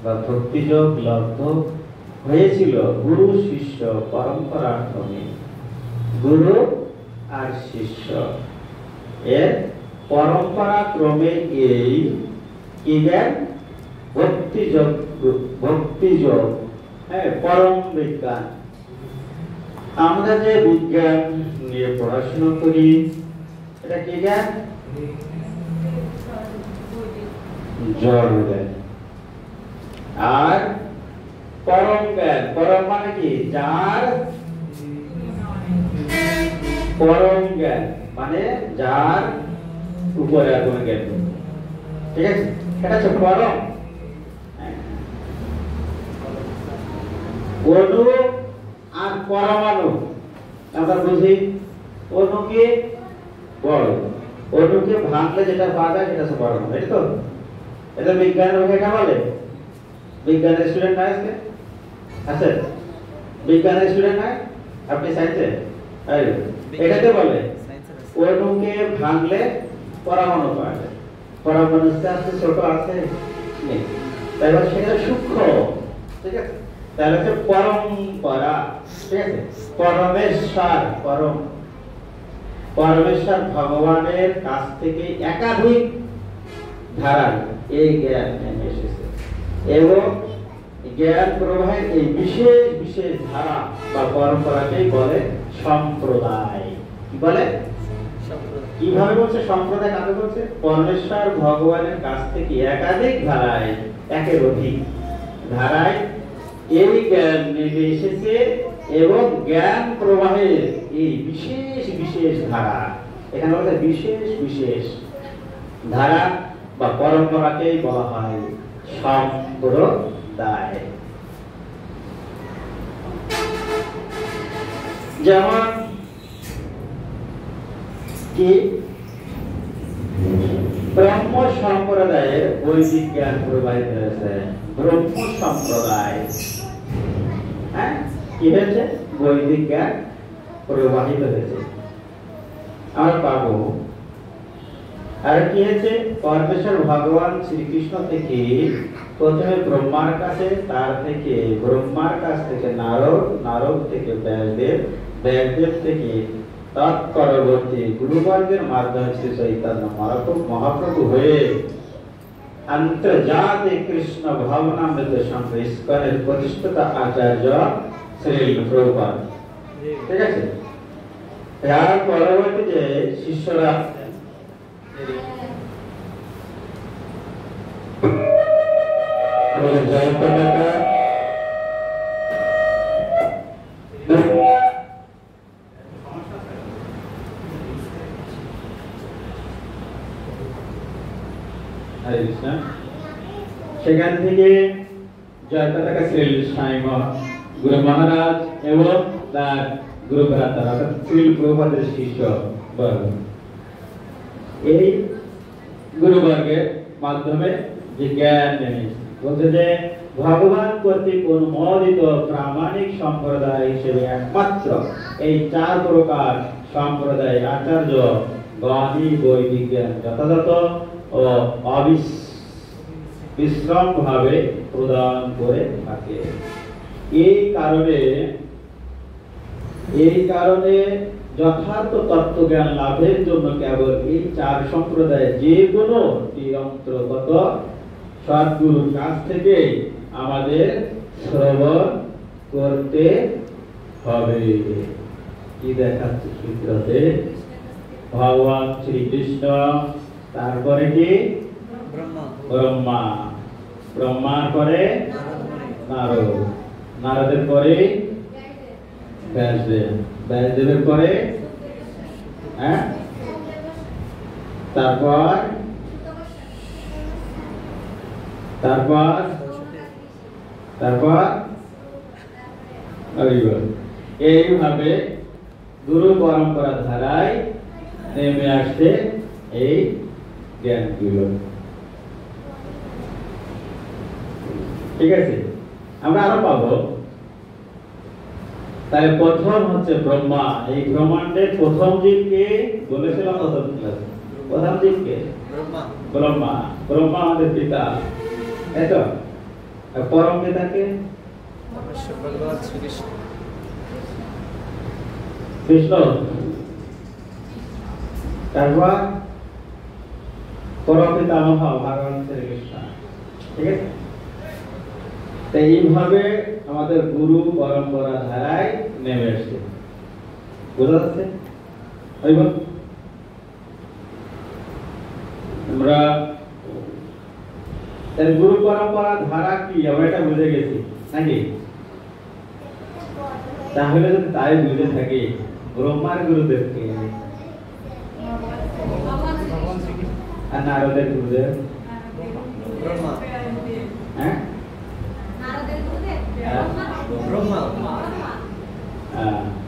বা ভক্তিযোগ লব্ধ হয়েছিল গুরু শিষ্য পরম্পরার ক্রমে। গুরু আর শিষ্য এর পরম্পরা ক্রমে এই কি জ্ঞান? ভক্তিযোগ, পরম বিজ্ঞান। আমরা যে বিজ্ঞান নিয়ে পড়াশোনা করি, এটা কি জ্ঞান? জড় জ্ঞান। আর পরম জ্ঞান, পরম মানে কি? যার, পরম জ্ঞান মানে যার উপরে আর কোনো জ্ঞান নেই, ঠিক আছে? এটা হচ্ছে পরম। অণু আর পরমাণু আমরা বুঝি, অণুকে বড়, অণুকে ভাঙলে যেটা পাওয়া যায় সেটা হচ্ছে পরমাণু, তাই তো? এটা বিজ্ঞানের ভাষায় বলে। বিজ্ঞানের স্টুডেন্ট নাই আজকে? আছে বিজ্ঞানের স্টুডেন্ট নাই? আপনি সায়েন্সে? এটাকে বলে অণুকে ভাঙলে পরমাণু পাওয়া যায়। পরমাণু আস্তে ছোট আছে নেই, তাই বলে সেটা সূক্ষ্ম, ঠিক আছে? তাহলে হচ্ছে পরম্পরা, ঠিক আছে? পরমেশ্বর, পরমেশ্বর ভগবানের কাছ থেকে একাধিক ধারা এই জ্ঞান নেমে এসেছে, এবং জ্ঞান প্রবাহের এই বিশেষ বিশেষ ধারা বা পরম্পরাকেই বলে সম্প্রদায়। কি বলে? কিভাবে বলছে সম্প্রদায়? কাকে বলছে? পরমেশ্বর ভগবানের কাছ থেকে একাধিক ধারায়, একের অধিক ধারায় এই জ্ঞান নেমে এসেছে, এবং জ্ঞান প্রবাহের এই বিশেষ বিশেষ ধারা, এখানে বলছে বিশেষ বিশেষ ধারা বা পরম্পরাকেই বলা হয় সম্প্রদায়। যেমন কি ব্রহ্ম সম্প্রদায়ের বৈদিক জ্ঞান প্রবাহিত হয়েছে। ব্রহ্ম সম্প্রদায় কি হয়েছে? বৈদিক জ্ঞান প্রবাহিত হয়েছে, আমরা পাবো। আর কি হয়েছে? পরমেশ্বর ভগবান শ্রীকৃষ্ণ থেকে প্রথমে ব্রহ্মার কাছে, তার থেকে ব্রহ্মার কাছ থেকে নারদ, নারদ থেকে ব্যাসদেব, ব্যাসদেব থেকে তৎপরবর্তী গুরুবর্গের মাধ্যমে শ্রী চৈতন্য মহাপ্রভু হয়ে আন্তর্জাতিক কৃষ্ণ ভাবনামৃত সংঘ ইস্কনের প্রতিষ্ঠাতা আচার্য শ্রীল প্রভুপাদ, ঠিক আছে? এর পরবর্তীতে শিষ্যরা সেখান থেকে জয়পতাকা শ্রীল স্বামী গুরু মহারাজ এবং তার গুরু ভ্রাতা অর্থাৎ শ্রীল প্রভুপাদের শিষ্য বর্গ, এই গুরুবর্গের মাধ্যমে যে জ্ঞান নেমে বলছে যে ভগবান কর্তৃক অনুমোদিত প্রামাণিক সম্প্রদায় হিসেবে একমাত্র এই 4 প্রকার সম্প্রদায় আচার্য গণই বৈদিক জ্ঞান যথাযথ ও বিশ্রাম ভাবে প্রদান করে থাকে। এই কারণে যথার্থ তত্ত্বজ্ঞান লাভের জন্য কেবল এই 4 সম্প্রদায় যে কোনো অন্তর্গত সদ্গুরুর কাছ থেকে আমাদের শ্রবণ করতে হবে। কি দেখাচ্ছে সূত্রতে? ভগবান শ্রীকৃষ্ণ, তারপরে কি? ব্রহ্মা, ব্রহ্মার পরে নারদ, নারদের পরে ব্যাসদেব, ব্যাসদেবের পরে তারপর এইভাবে গুরু পরম্পরা ধারায় নেমে আসছে এই জ্ঞানগুলো। ঠিক আছে, আমরা আরো পাবো। তাহলে প্রথম হচ্ছে ব্রহ্মা। এই ব্রহ্মাণ্ডের প্রথম জীবকে বলেছিলাম প্রথম ক্লাসে। প্রথম জীবকে ব্রহ্মা। ব্রহ্মা আমাদের পিতা, তাই তো? আর পরম পিতাকে বিষ্ণু। তারপর পরম পিতামহ ভগবান শ্রীকৃষ্ণ। ঠিক আছে, এইভাবে আমাদের গুরু পরম্পরা ধারায় নেমে এসছে। বোঝা যাচ্ছে? আমরা গুরু পরম্পরা ধারা কি আমরা এটা বুঝে গেছি নাকি? তাহলে যদি তাই বুঝে থাকি, ব্রহ্মার গুরুদেব কে আর নারদের গুরুদেব?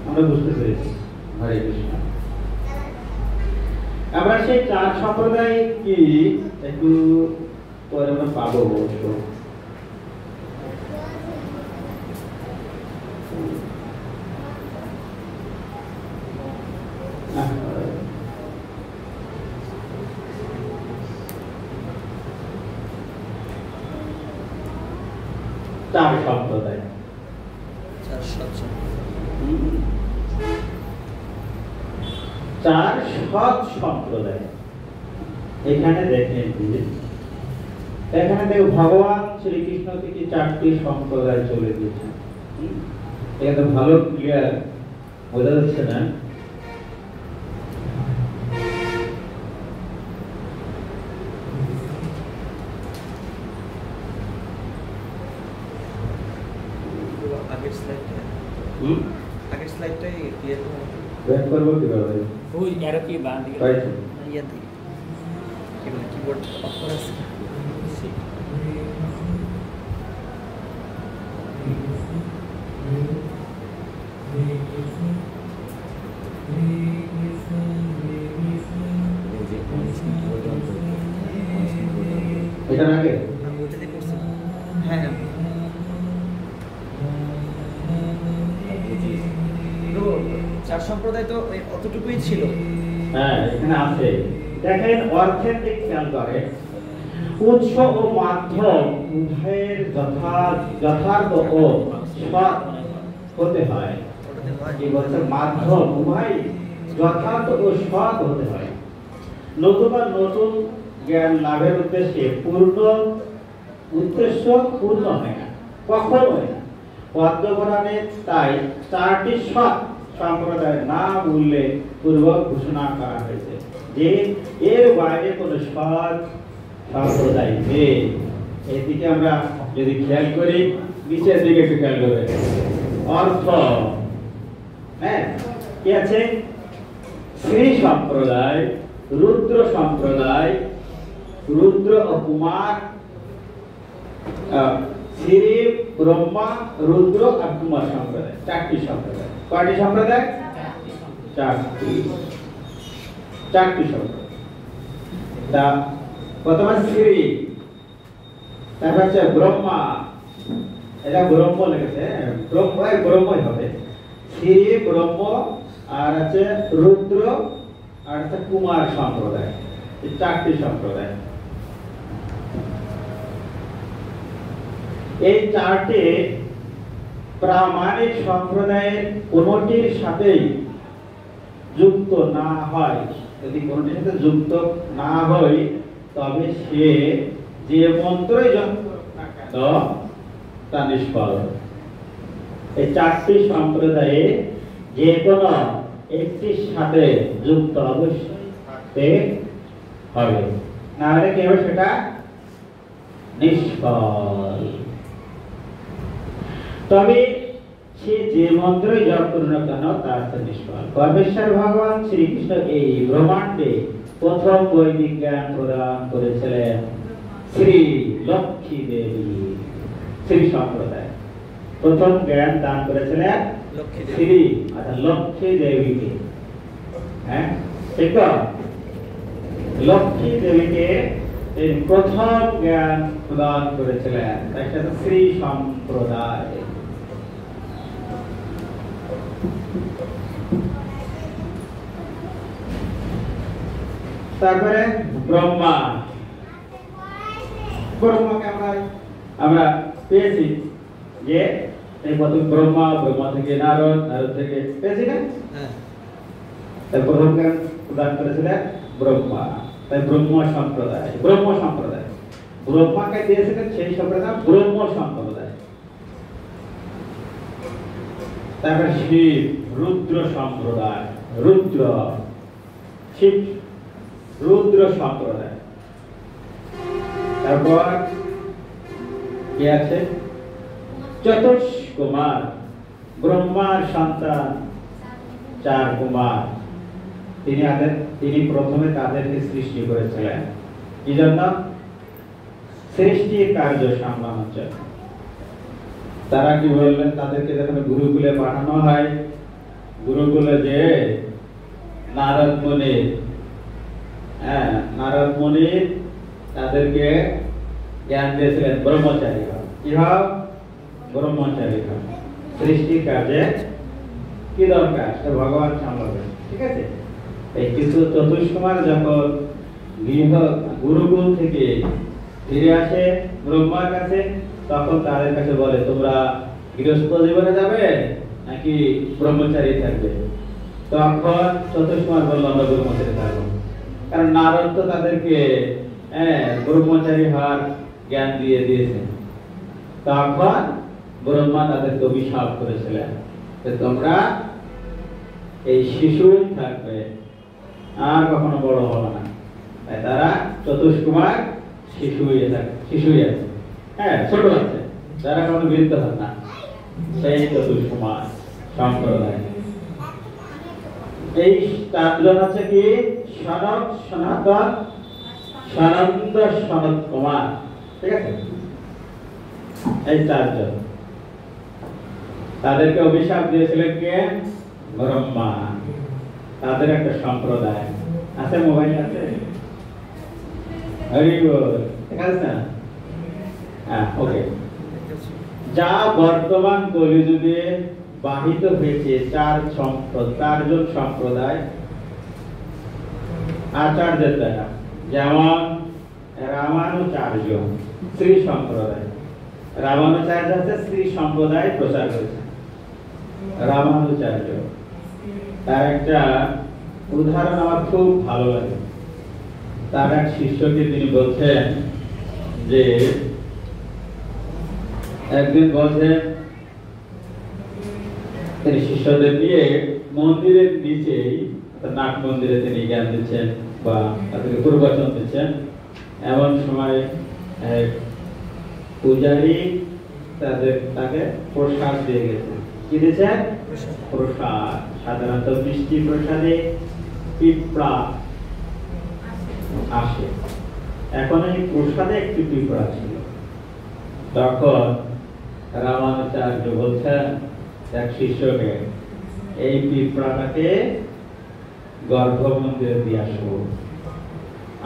আমরা বুঝতে পেরেছি। হরে কৃষ্ণ। আমরা সেই 4 সম্প্রদায় কি একটু পরে আমরা পাবো অবশ্য। চার সম্প্রদায়, 4 সৎ সম্প্রদায়। এখানে দেখেন, এখানে দেখো ভগবান শ্রীকৃষ্ণ থেকে 4টি সম্প্রদায় চলে গেছে। এটা ভালো ক্লিয়ার বোঝা যাচ্ছে না? আগের স্লাইডটাই ক্লিয়ার ব্যাক করবো কিভাবে? ওই এরো কি বাঁ দিকে ইয়াতে কিবোর্ড অফ করা আছে। এটা আগে আমি ওটাতে করছি। হ্যাঁ হ্যাঁ, চার সম্প্রদায় তো অতটুকুই ছিল। হ্যাঁ, এখানে আছে। দেখেন অর্থের দিক খেয়াল করে। উৎস ও মাধ্যম উভয়ের যথার্থ ও সৎ হতে হয়। কি বলছে? মাধ্যম উভয় যথার্থ ও সৎ হতে হয়। নতুবা নতুন জ্ঞান লাভের উদ্দেশ্যে উদ্দেশ্য পূর্ণ হয় না, কখনোই না। পদ্মপুরাণে তাই 4টি সৎ সম্প্রদায়ের নাম উল্লেখ পূর্বক ঘোষণা করা হয়েছে যে এর বাইরে কোনো সৎ সম্প্রদায় নেই। এদিকে আমরা যদি খেয়াল করি, নিচের দিকে একটু খেয়াল করবে। অর্থ, হ্যাঁ, কি আছে? শ্রী সম্প্রদায়, রুদ্র সম্প্রদায়, রুদ্র ও কুমার, শ্রী ব্রহ্মা, রুদ্র আর কুমার সম্প্রদায়। 4টি সম্প্রদায়। কয়টি সম্প্রদায়? 4টি সম্প্রদায়। প্রথমে শ্রী, তারপর হচ্ছে ব্রহ্মা, এটা ব্রহ্ম লেগেছে, ব্রহ্মই হবে। শ্রী ব্রহ্ম আর আছে রুদ্র আর আছে কুমার সম্প্রদায়, এই চারটি সম্প্রদায়। এই চারটি প্রামাণিক সম্প্রদায়ের কোনটির সাথেই যুক্ত না হয়, যদি কোনটির সাথে যুক্ত না হয় তবে সে যে মন্ত্রই জপ করুক না কেন তা নিষ্ফল। এই চারটি সম্প্রদায়ে যে কোনো একটির সাথে যুক্ত অবশ্যই থাকতে হবে, না হলে কি হবে সেটা নিষ্ফল। তবে সে যে মন্ত্রই জপ করুক না কেন তার নিষ্ফল। পরমেশ্বর ভগবান শ্রীকৃষ্ণ এই ব্রহ্মাণ্ডে প্রথম বৈদিক জ্ঞান প্রদান করেছিলেন শ্রী লক্ষ্মী দেবী, শ্রী সম্প্রদায় প্রথম জ্ঞান দান করেছিলেন শ্রী অর্থাৎ লক্ষ্মী দেবীকে। হ্যাঁ ঠিক তো, লক্ষ্মী দেবীকে এই প্রথম জ্ঞান প্রদান করেছিলেন, তাই সেটা শ্রী সম্প্রদায়। তারপরে ব্রহ্মা, ব্রহ্মাকে আমরা পেয়েছি যে এই প্রথম ব্রহ্মা, ব্রহ্মা থেকে নারদ, নারদ থেকে পেয়েছি না, তাই প্রথম জ্ঞান প্রদান করেছিলেন ব্রহ্মা, তাই ব্রহ্ম সম্প্রদায়। ব্রহ্ম সম্প্রদায় ব্রহ্মাকে দিয়েছিলেন সেই সম্প্রদায় ব্রহ্ম সম্প্রদায়। তারপরে শিব, রুদ্র সম্প্রদায়, রুদ্র শিব রুদ্র সম্প্রদায়। তারপর কি আছে, চতুষ কুমার, ব্রহ্মার সন্তান চার কুমার, তিনি প্রথমে তাদেরকে সৃষ্টি করেছিলেন কি জন্য? সৃষ্টির কার্য সামলানোর জন্য। তারা কি বললেন, তাদেরকে যখন গুরুকুলে পাঠানো হয়, গুরুকুলে যে নারদ মুনি তাদেরকে জ্ঞান দিয়েছিলেন ব্রহ্মচারী হও। কি হও? ব্রহ্মচারী হও। সৃষ্টির কাজে কি দরকার সেটা ভগবান সামলাবেন, ঠিক আছে। এই কিছু চতুষ্কুমার যখন গুরুকুল থেকে ফিরে আসে ব্রহ্মার কাছে, তখন তাদের কাছে বলে তোমরা গৃহস্থ জীবনে যাবে নাকি ব্রহ্মচারী থাকবে? তখন চতুষ্কুমার বলল আমরা ব্রহ্মচারী থাকবো, কারণ নারদ তো তাদেরকে ব্রহ্মচারী হওয়ার জ্ঞান দিয়ে দিয়েছেন। তখন ব্রহ্মা তাদেরকে অভিশাপ করেছিলেন যে তোমরা এই শিশুই থাকবে, আর কখনো বড় হবে না। তাই তারা চতুষ্কুমার শিশুই আছে, ছোট আছে, যারা কোনো বৃদ্ধ হন না, সেই চতুষ্কুমার সম্প্রদায়। এই চারজন আছে কি, সনক, সনাতন, সনন্দ, সনত কুমার, ঠিক আছে। এই চারজন, তাদেরকে অভিশাপ দিয়েছিলেন কে? ব্রহ্মা। তাদের একটা সম্প্রদায় আছে, মোবাইল আছে, হরি বল, ঠিক আছে না? ওকে। যা বর্তমান কলিযুগে বাহিত হয়েছে চারজন সম্প্রদায় আচার্যের দ্বারা, যেমন রামানুচার্য শ্রী সম্প্রদায়। রামানুচার্য হচ্ছে শ্রী সম্প্রদায় প্রচার করেছে। রামানুচার্য, তার একটা উদাহরণ আমার খুব ভালো লাগে। তার এক শিষ্যকে তিনি বলছেন যে একদিন বলছেন তিনি শিষ্যদের নিয়ে মন্দিরের নিচেই, নাট মন্দিরে তিনি জ্ঞান দিচ্ছেন বা তাদেরকে প্রবচন দিচ্ছেন। এমন সময় পূজারী তাকে প্রসাদ দিয়ে গেছে। কি দিয়েছেন? প্রসাদ। সাধারণত মিষ্টি প্রসাদে পিঁপড়া আসে, এখন এই প্রসাদে একটি পিঁপড়া ছিল। তখন রামানুচার্য বলছেন এক শিষ্যকে, এই পিঁপড়াটাকে গর্ভ মন্দিরে দিয়ে আসবো।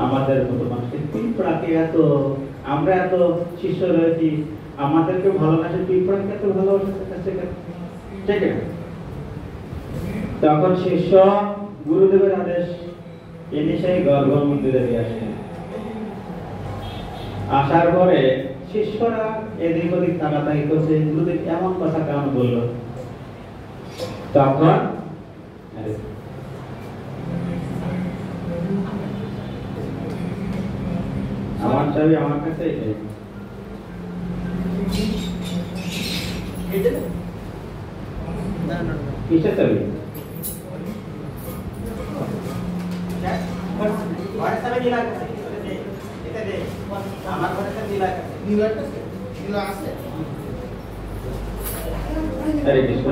আমাদের মতো মানুষের পিঁপড়াকে আমরা এত শিষ্য রয়েছি, আমাদেরকে ভালোবাসে, পিঁপড়াকে তো ভালোবাসে, ঠিক আছে? তখন শিষ্য গুরুদেবের আদেশ তিনি সেই গর্ভ মন্দিরে দিয়ে আসেন। আসার পরে শিষ্যরা এদিক ওদিক তাকাতাকি করছে, গুরুদেব এমন কথা কেন বললো? তখন আমার চাবি আমার কাছে কিসের চাবি? হরে কৃষ্ণ।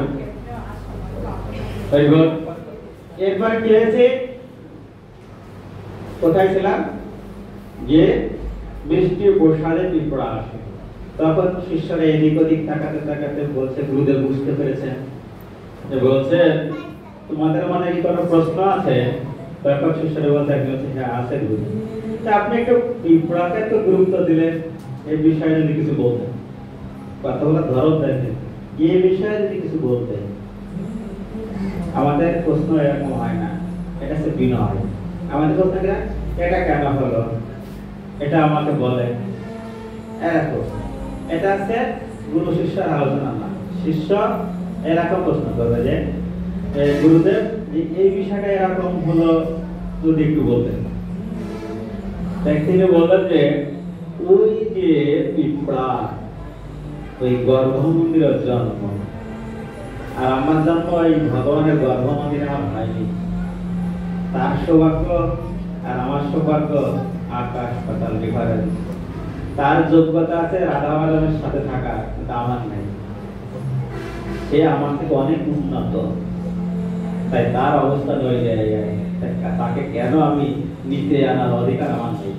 এরপর কি হয়েছে? কোথায় ছিলাম? যে বৃষ্টি বর্ষালে পিঁপড়া আসে। তখন শিষ্যরা এদিক ওদিক তাকাতে তাকাতে বলছে, গুরুদেব বুঝতে পেরেছেন, যে বলছেন তোমাদের মনে কি কোনো প্রশ্ন আছে? তখন শিষ্যরা বলছে, হ্যাঁ আছে গুরু। আপনি একটু পিঁপড়াকে তো গুরুত্ব দিলেন, এই বিষয়ে যদি কিছু বলতেন, কথাগুলো ধরো দেখেন, এই বিষয়ে যদি কিছু বলতেন। আমাদের প্রশ্ন এরকম হয় না, এটা হচ্ছে বিনয়। আমাদের প্রশ্ন এটা কেন হলো, এটা আমাকে বলে, এরকম। এটা হচ্ছে গুরু শিষ্যের আলোচনা না। শিষ্য এরকম প্রশ্ন করবে যে গুরুদেব এই বিষয়টা এরকম হলো, যদি একটু বলতেন। তিনি বললেন যে ওই যে পিঁপড়া, ওই গর্ভ মন্দিরের জন্ম, আর আমার জন্ম এই ভগবানের গর্ভ মন্দিরে আমার হয়নি। তার সৌভাগ্য আর আমার সৌভাগ্য আকাশ পাতাল ডিফারেন্স। তার যোগ্যতা আছে রাধা মাধবের সাথে থাকা, কিন্তু আমার নাই। সে আমার থেকে অনেক উন্নত, তাই তার অবস্থা ওই জায়গায়। তাকে কেন আমি নিতে আনার অধিকার আমার নেই?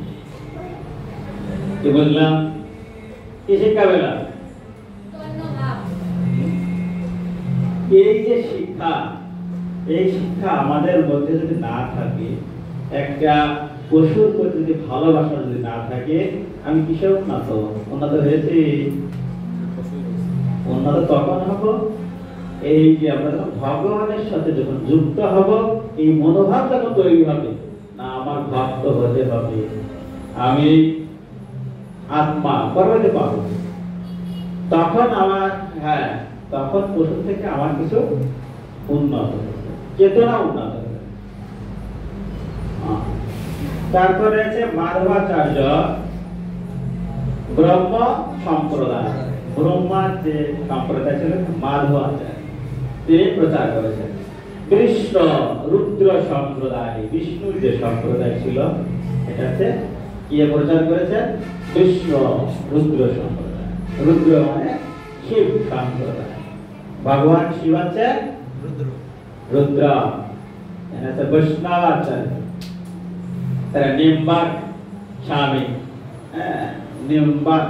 কি বললাম? কি শিক্ষা পেলাম? এই যে শিক্ষা, এই শিক্ষা আমাদের মধ্যে যদি না থাকে, একটা পশুর প্রতি যদি ভালোবাসা যদি না থাকে, আমি কিসে উন্নত? উন্নত হয়েছি? উন্নত তখন হব এই যে আমরা যখন ভগবানের সাথে যখন যুক্ত হব, এই মনোভাব যখন তৈরি হবে, না আমার ভক্ত হতে হবে, আমি আত্মা করতে পারবো, তখন আমার তখন পশু থেকে আমার কিছু উন্নত, চেতনা উন্নত। তারপরে আছে মাধবাচার্য ব্রহ্ম সম্প্রদায়। ব্রহ্মার যে সম্প্রদায় ছিল মাধবাচার্য, তিনি প্রচার করেছেন। কৃষ্ণ রুদ্র সম্প্রদায়, বিষ্ণুর যে সম্প্রদায় ছিল, এটাতে কি প্রচার করেছেন? কৃষ্ণ রুদ্র সম্প্রদায়। রুদ্র মানে শিব সম্প্রদায়। ভগবান শিব আছে রুদ্র, বৈষ্ণবাচার্য, তারা নিম্বাক স্বামী, নিম্বাক।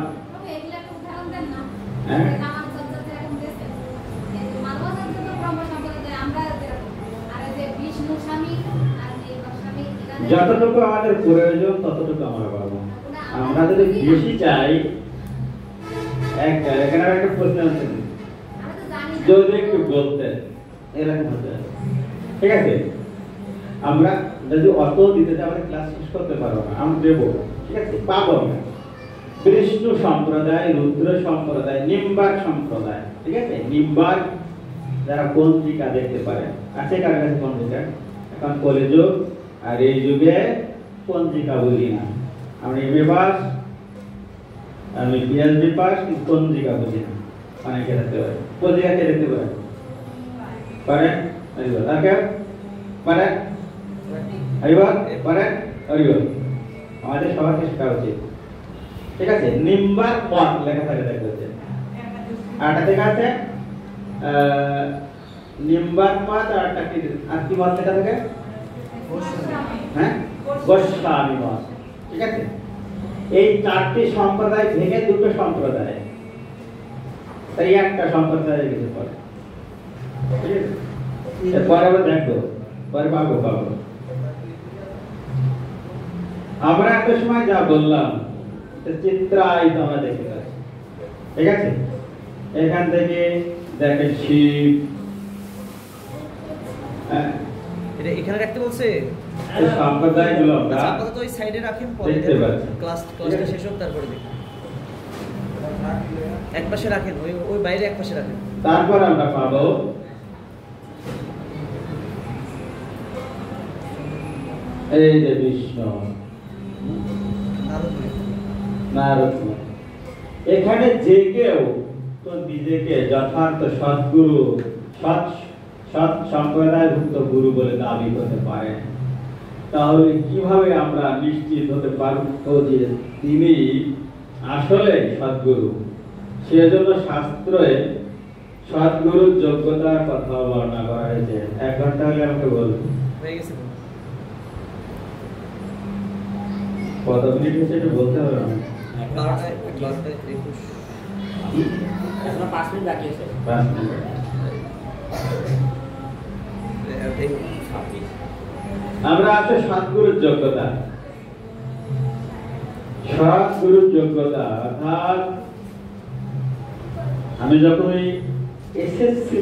যতটুকু আমাদের প্রয়োজন ততটুকু আমরা পাবো। আমরা যদি বেশি চাই, এখানে একটা প্রশ্ন আছে, যদি একটু বলতেন এরকম হতে, ঠিক আছে? আমরা যদি অত দিতে চাই, আমাদের ক্লাস শেষ করতে পারবো না, আমরা দেবো, ঠিক আছে? পাবো না। বিষ্ণু সম্প্রদায়, রুদ্র সম্প্রদায়, নিম্বাক সম্প্রদায়, ঠিক আছে? নিম্বাক যারা পঞ্জিকা দেখতে পারে, আছে কার কাছে পঞ্জিকা? এখন কলিযুগ, আর এই যুগে পঞ্জিকা বুঝি না। আমরা এমএ পাস, আমি পিএইচডি পাস, কিন্তু পঞ্জিকা বুঝি না। অনেকে দেখতে পারে পঞ্জিকা, কে দেখতে পারে? পারেন? তাকে পারেন? পারেন? আমাদের সবাইকে শেখা উচিত, ঠিক আছে? নিম্বার মত লেখা থাকে, দেখতে হচ্ছে। আরটা লেখা আছে নিম্বার মত, আরটা কি, আর কি মত লেখা থাকে? গোস্বামী মত, ঠিক আছে? এই চারটি সম্প্রদায় ভেঙে দুটো সম্প্রদায়, তাই একটা সম্প্রদায় কিছু পরে, ঠিক আছে? পরে আবার দেখবো, পরে পাবো। আমরা এত সময় যা বললাম, চিত্রায়িত আমরা দেখতে পাচ্ছি। ঠিক আছে? এখান থেকে দেখেন শিব, হ্যাঁ, এটা এখানে রাখতে বলছে। এই সম্প্রদায়গুলো আমরা আচ্ছা, আপাতত ওই সাইডে রাখেন, পরে দেখতে পাচ্ছি। ক্লাসটা শেষ হোক তারপরে দেখুন। এক পাশে রাখেন, ওই ওই বাইরে এক পাশে রাখেন। তারপর আমরা পাবো এই যে বিষ্ণু, নারদ। এখানে যে কেউ তো নিজেকে যথার্থ সদ্গুরু, সৎ সম্প্রদায়ভুক্ত গুরু বলে দাবি করতে পারে, তাহলে কিভাবে আমরা নিশ্চিত হতে পারবো যে তিনি আসলে সদ্গুরু? সেজন্য শাস্ত্রে সদ্গুরুর যোগ্যতার কথা বর্ণনা করা হয়েছে। 1 ঘন্টা হলে আমাকে বলুন হয়ে গেছে। কত মিনিট হয়েছে এটা বলতে হবে না। 12টায় 21। এখনো 5 মিনিট বাকি আছে। 5 মিনিট। আমরা আছে সদ্গুরুর যোগ্যতা। সদ্গুরুর যোগ্যতা অর্থাৎ আমি যখন এসএসসি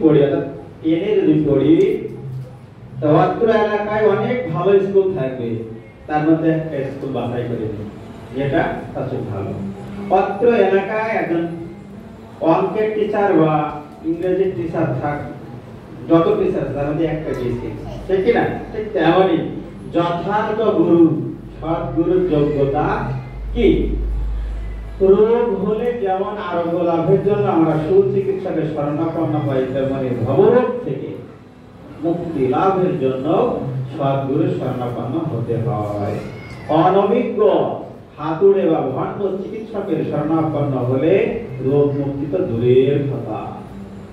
পড়ি, অর্থাৎ টেনে যদি পড়ি, তো অত্র এলাকায় অনেক ভালো স্কুল থাকবে, তার মধ্যে একটা স্কুল বাছাই করে দিই যেটা সবচেয়ে ভালো। অত্র এলাকায় একজন অঙ্কের টিচার বা ইংরেজির টিচার থাক, যত টিচার তার মধ্যে একটা ডিসি, ঠিক কিনা? ঠিক তেমনই যথার্থ গুরু, সদ্গুরুর যোগ্যতা কি? রোগ হলে যেমন আরোগ্য লাভের জন্য আমরা সুচিকিৎসকের শরণাপন্ন হই, তেমনি ভবরোগ থেকে মুক্তি লাভের জন্য সদ্গুরুর শরণাপন্ন হতে হয়। অনভিজ্ঞ হাতুড়ে বা ভণ্ড চিকিৎসকের শরণাপন্ন হলে রোগ মুক্তি তো দূরের কথা,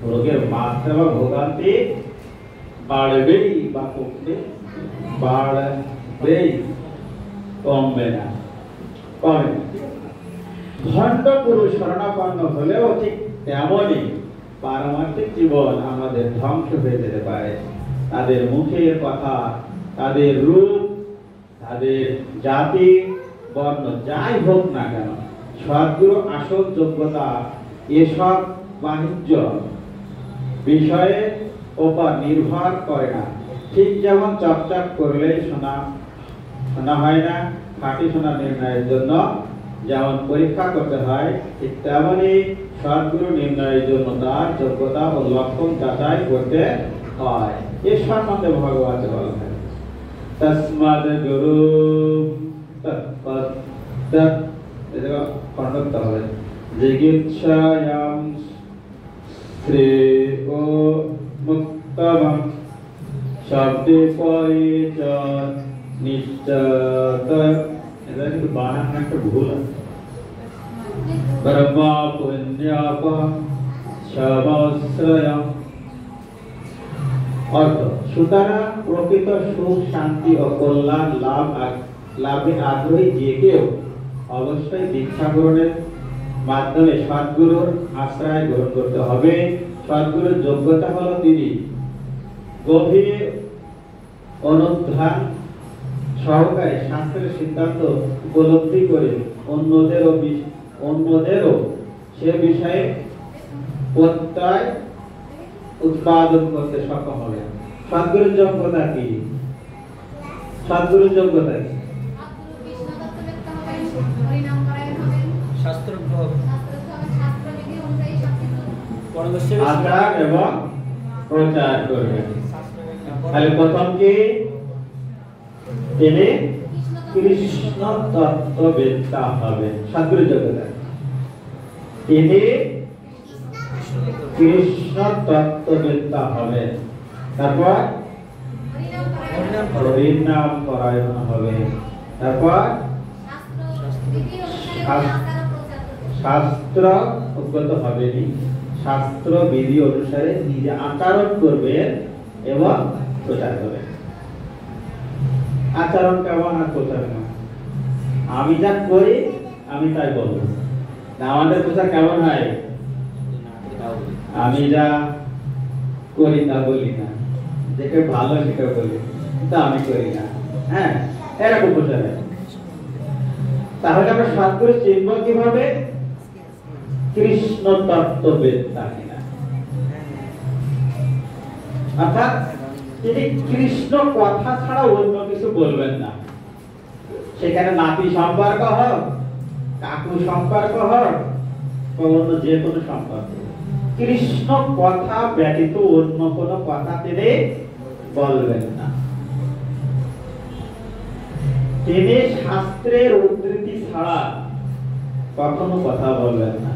রোগের মাত্রা বা ভোগান্তি বাড়বেই বা কমবে, বাড়বেই, কমবে না, কমে না। ভণ্ড গুরু শরণাপন্ন হলেও ঠিক তেমনই পারমার্থিক জীবন আমাদের ধ্বংস হয়ে যেতে পারে। তাদের মুখের কথা, তাদের রূপ, তাদের জাতি, বর্ণ যাই হোক না কেন, সদ্গুরু আসল যোগ্যতা এসব বাণিজ্য বিষয়ের উপর নির্ভর করে না। ঠিক যেমন চকচক করলেই শোনা হয় না, খাঁটি সোনা নির্ণয়ের জন্য যেমন পরীক্ষা করতে হয়, ঠিক তেমনই সদ্গুরু নির্ণয়ের জন্য তার যোগ্যতা ও লক্ষণ যাচাই করতে হয়। এর সম্বন্ধে ভগবান বলা হয় তস্মাদ গুরু খণ্ডত হবে জিগীর্ষায়াম শ্রেয় মুক্তমং শব্দে পরিচ নিশ্চত। এটা কিন্তু বানান একটা ভুল আছে। ব্রহ্মা পুণ্যাপ সহস্রয়ম। অর্থ, সুতরাং প্রকৃত সুখ, শান্তি ও কল্যাণ লাভে আগ্রহী যে কেউ অবশ্যই দীক্ষা গ্রহণের মাধ্যমে সদ্গুরুর আশ্রয় গ্রহণ করতে হবে। সদ্গুরুর যোগ্যতা হলো তিনি গভীর অনুধান সহকারে শাস্ত্রের সিদ্ধান্ত উপলব্ধি করে অন্যদেরও সে বিষয়ে প্রত্যয় উৎপাদন করতে সক্ষম হবে। সদ্গুরুর যোগ্যতা কি? সদ্গুরুর যোগ্যতা কি? শাস্ত্রজ্ঞ হবে, আচার এবং প্রচার করবে। তাহলে প্রথম কি? তিনি কৃষ্ণ তত্ত্ববেত্তা হবে, সদ্গুরুর যোগ্যতা। তিনি কৃষ্ণ তত্ত্ববেত্তা হবে। তারপর হরিনাম পরায়ণ হবে। তারপর শাস্ত্র অজ্ঞত হবেনি, শাস্ত্র বিধি অনুসারে নিজে আচরণ করবে এবং প্রচার করবে। আচরণ কেমন আর প্রচার কেমন? আমি যা করি আমি তাই বলবো। আমাদের প্রচার কেমন হয়? আমি যা করি তা বলি না, যেটা ভালো সেটা বলি, তা আমি করি না। হ্যাঁ, এরকম প্রচার হয়। তাহলে আমরা সদ্গুরু চিনব কিভাবে? কৃষ্ণ তত্ত্ববেত্তা কিনা। অর্থাৎ তিনি কৃষ্ণ কথা ছাড়া অন্য কিছু বলবেন না। সেখানে নাতি সম্পর্ক হোক, কাকু সম্পর্ক হোক, অন্য যে কোনো সম্পর্ক, কৃষ্ণ কথা ব্যতীত অন্য কোনো কথা তিনি বলবেন না। তিনি শাস্ত্রের উদ্ধৃতি ছাড়া কখনো কথা বলবেন না।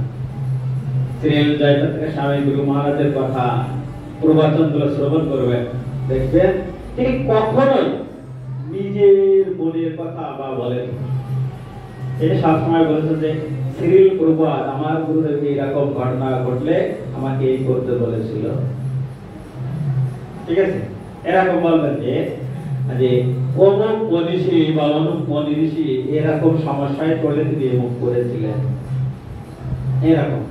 শ্রীল জয়পাত্রের স্বামী গুরু মহারাজের কথা প্রবচনগুলো শ্রবণ করবেন, দেখবেন তিনি কখনোই নিজের মনের কথা বা বলেন। এটা সবসময় বলেছেন যে শ্রীল প্রভুপাদ আমার গুরুদেব এইরকম ঘটনা ঘটলে আমাকে এই করতে বলেছিল, ঠিক আছে, এরকম বলবেন যে অমুক মনীষী বা অমুক মনি ঋষি এরকম সমস্যায় পড়লে তিনি এমুক করেছিলেন, এরকম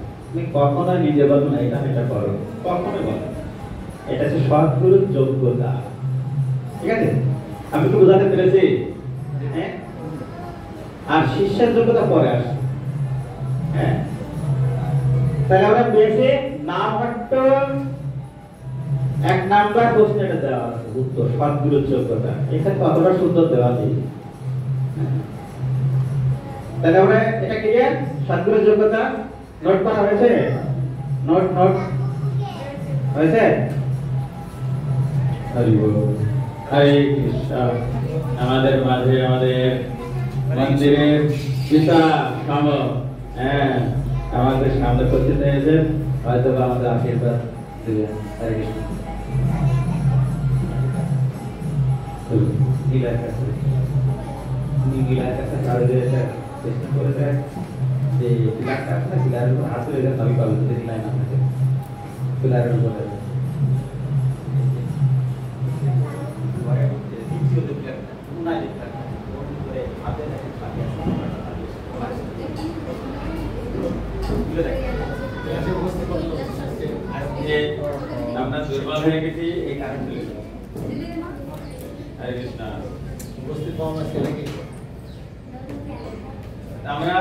কখনো নিজে বলবেন না এটা এটা করো, কখনো বলেন। এটা হচ্ছে সৎগুরুর যোগ্যতা, ঠিক আছে। আমি তো বোঝাতে পেরেছি, হ্যাঁ। আর শিষ্যের যোগ্যতা পরে আসে, হ্যাঁ। তাহলে আমরা পেয়েছি নাম হট্ট এক নাম্বার প্রশ্ন, এটা দেওয়া আছে উত্তর সৎগুরুর যোগ্যতা। এখানে কতটা সুন্দর দেওয়া নেই। তাহলে আমরা এটা ক্লিয়ার, সৎগুরুর যোগ্যতা নোট করা হয়েছে, নোট নোট হয়েছে। হরি বল, হরে কৃষ্ণ। আমাদের মাঝে আমাদের মন্দিরের পিতা সাম, হ্যাঁ, আমাদের সামনে উপস্থিত হয়েছেন, হয়তো আমাদের আশীর্বাদ দিবেন। হরে কৃষ্ণ। নীলার কাছে নীলার কাছে কারো চেষ্টা করে দেয় যে পিলারটা আছে না, পিলারের উপর হাত তুলে আমি পাবো যদি নীলায় না থাকে পিলারের উপরে আমরা দুর্বল হয়ে গেছি এই কারণে। হরে কৃষ্ণ। উপস্থিত আমরা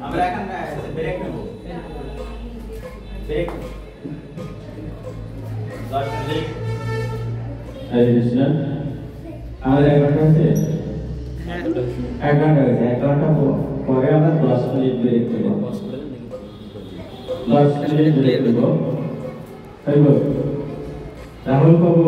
আমরা এখন ব্রেক নেব, ব্রেক 10 মিনিট। হরে কৃষ্ণ। আমাদের 1 ঘন্টা আছে, 1 ঘন্টা হয়েছে, 1 ঘন্টা পরে আমরা 10 মিনিট ব্রেক নেব। 10 মিনিট ব্রেক নেব। রাহুল বাবু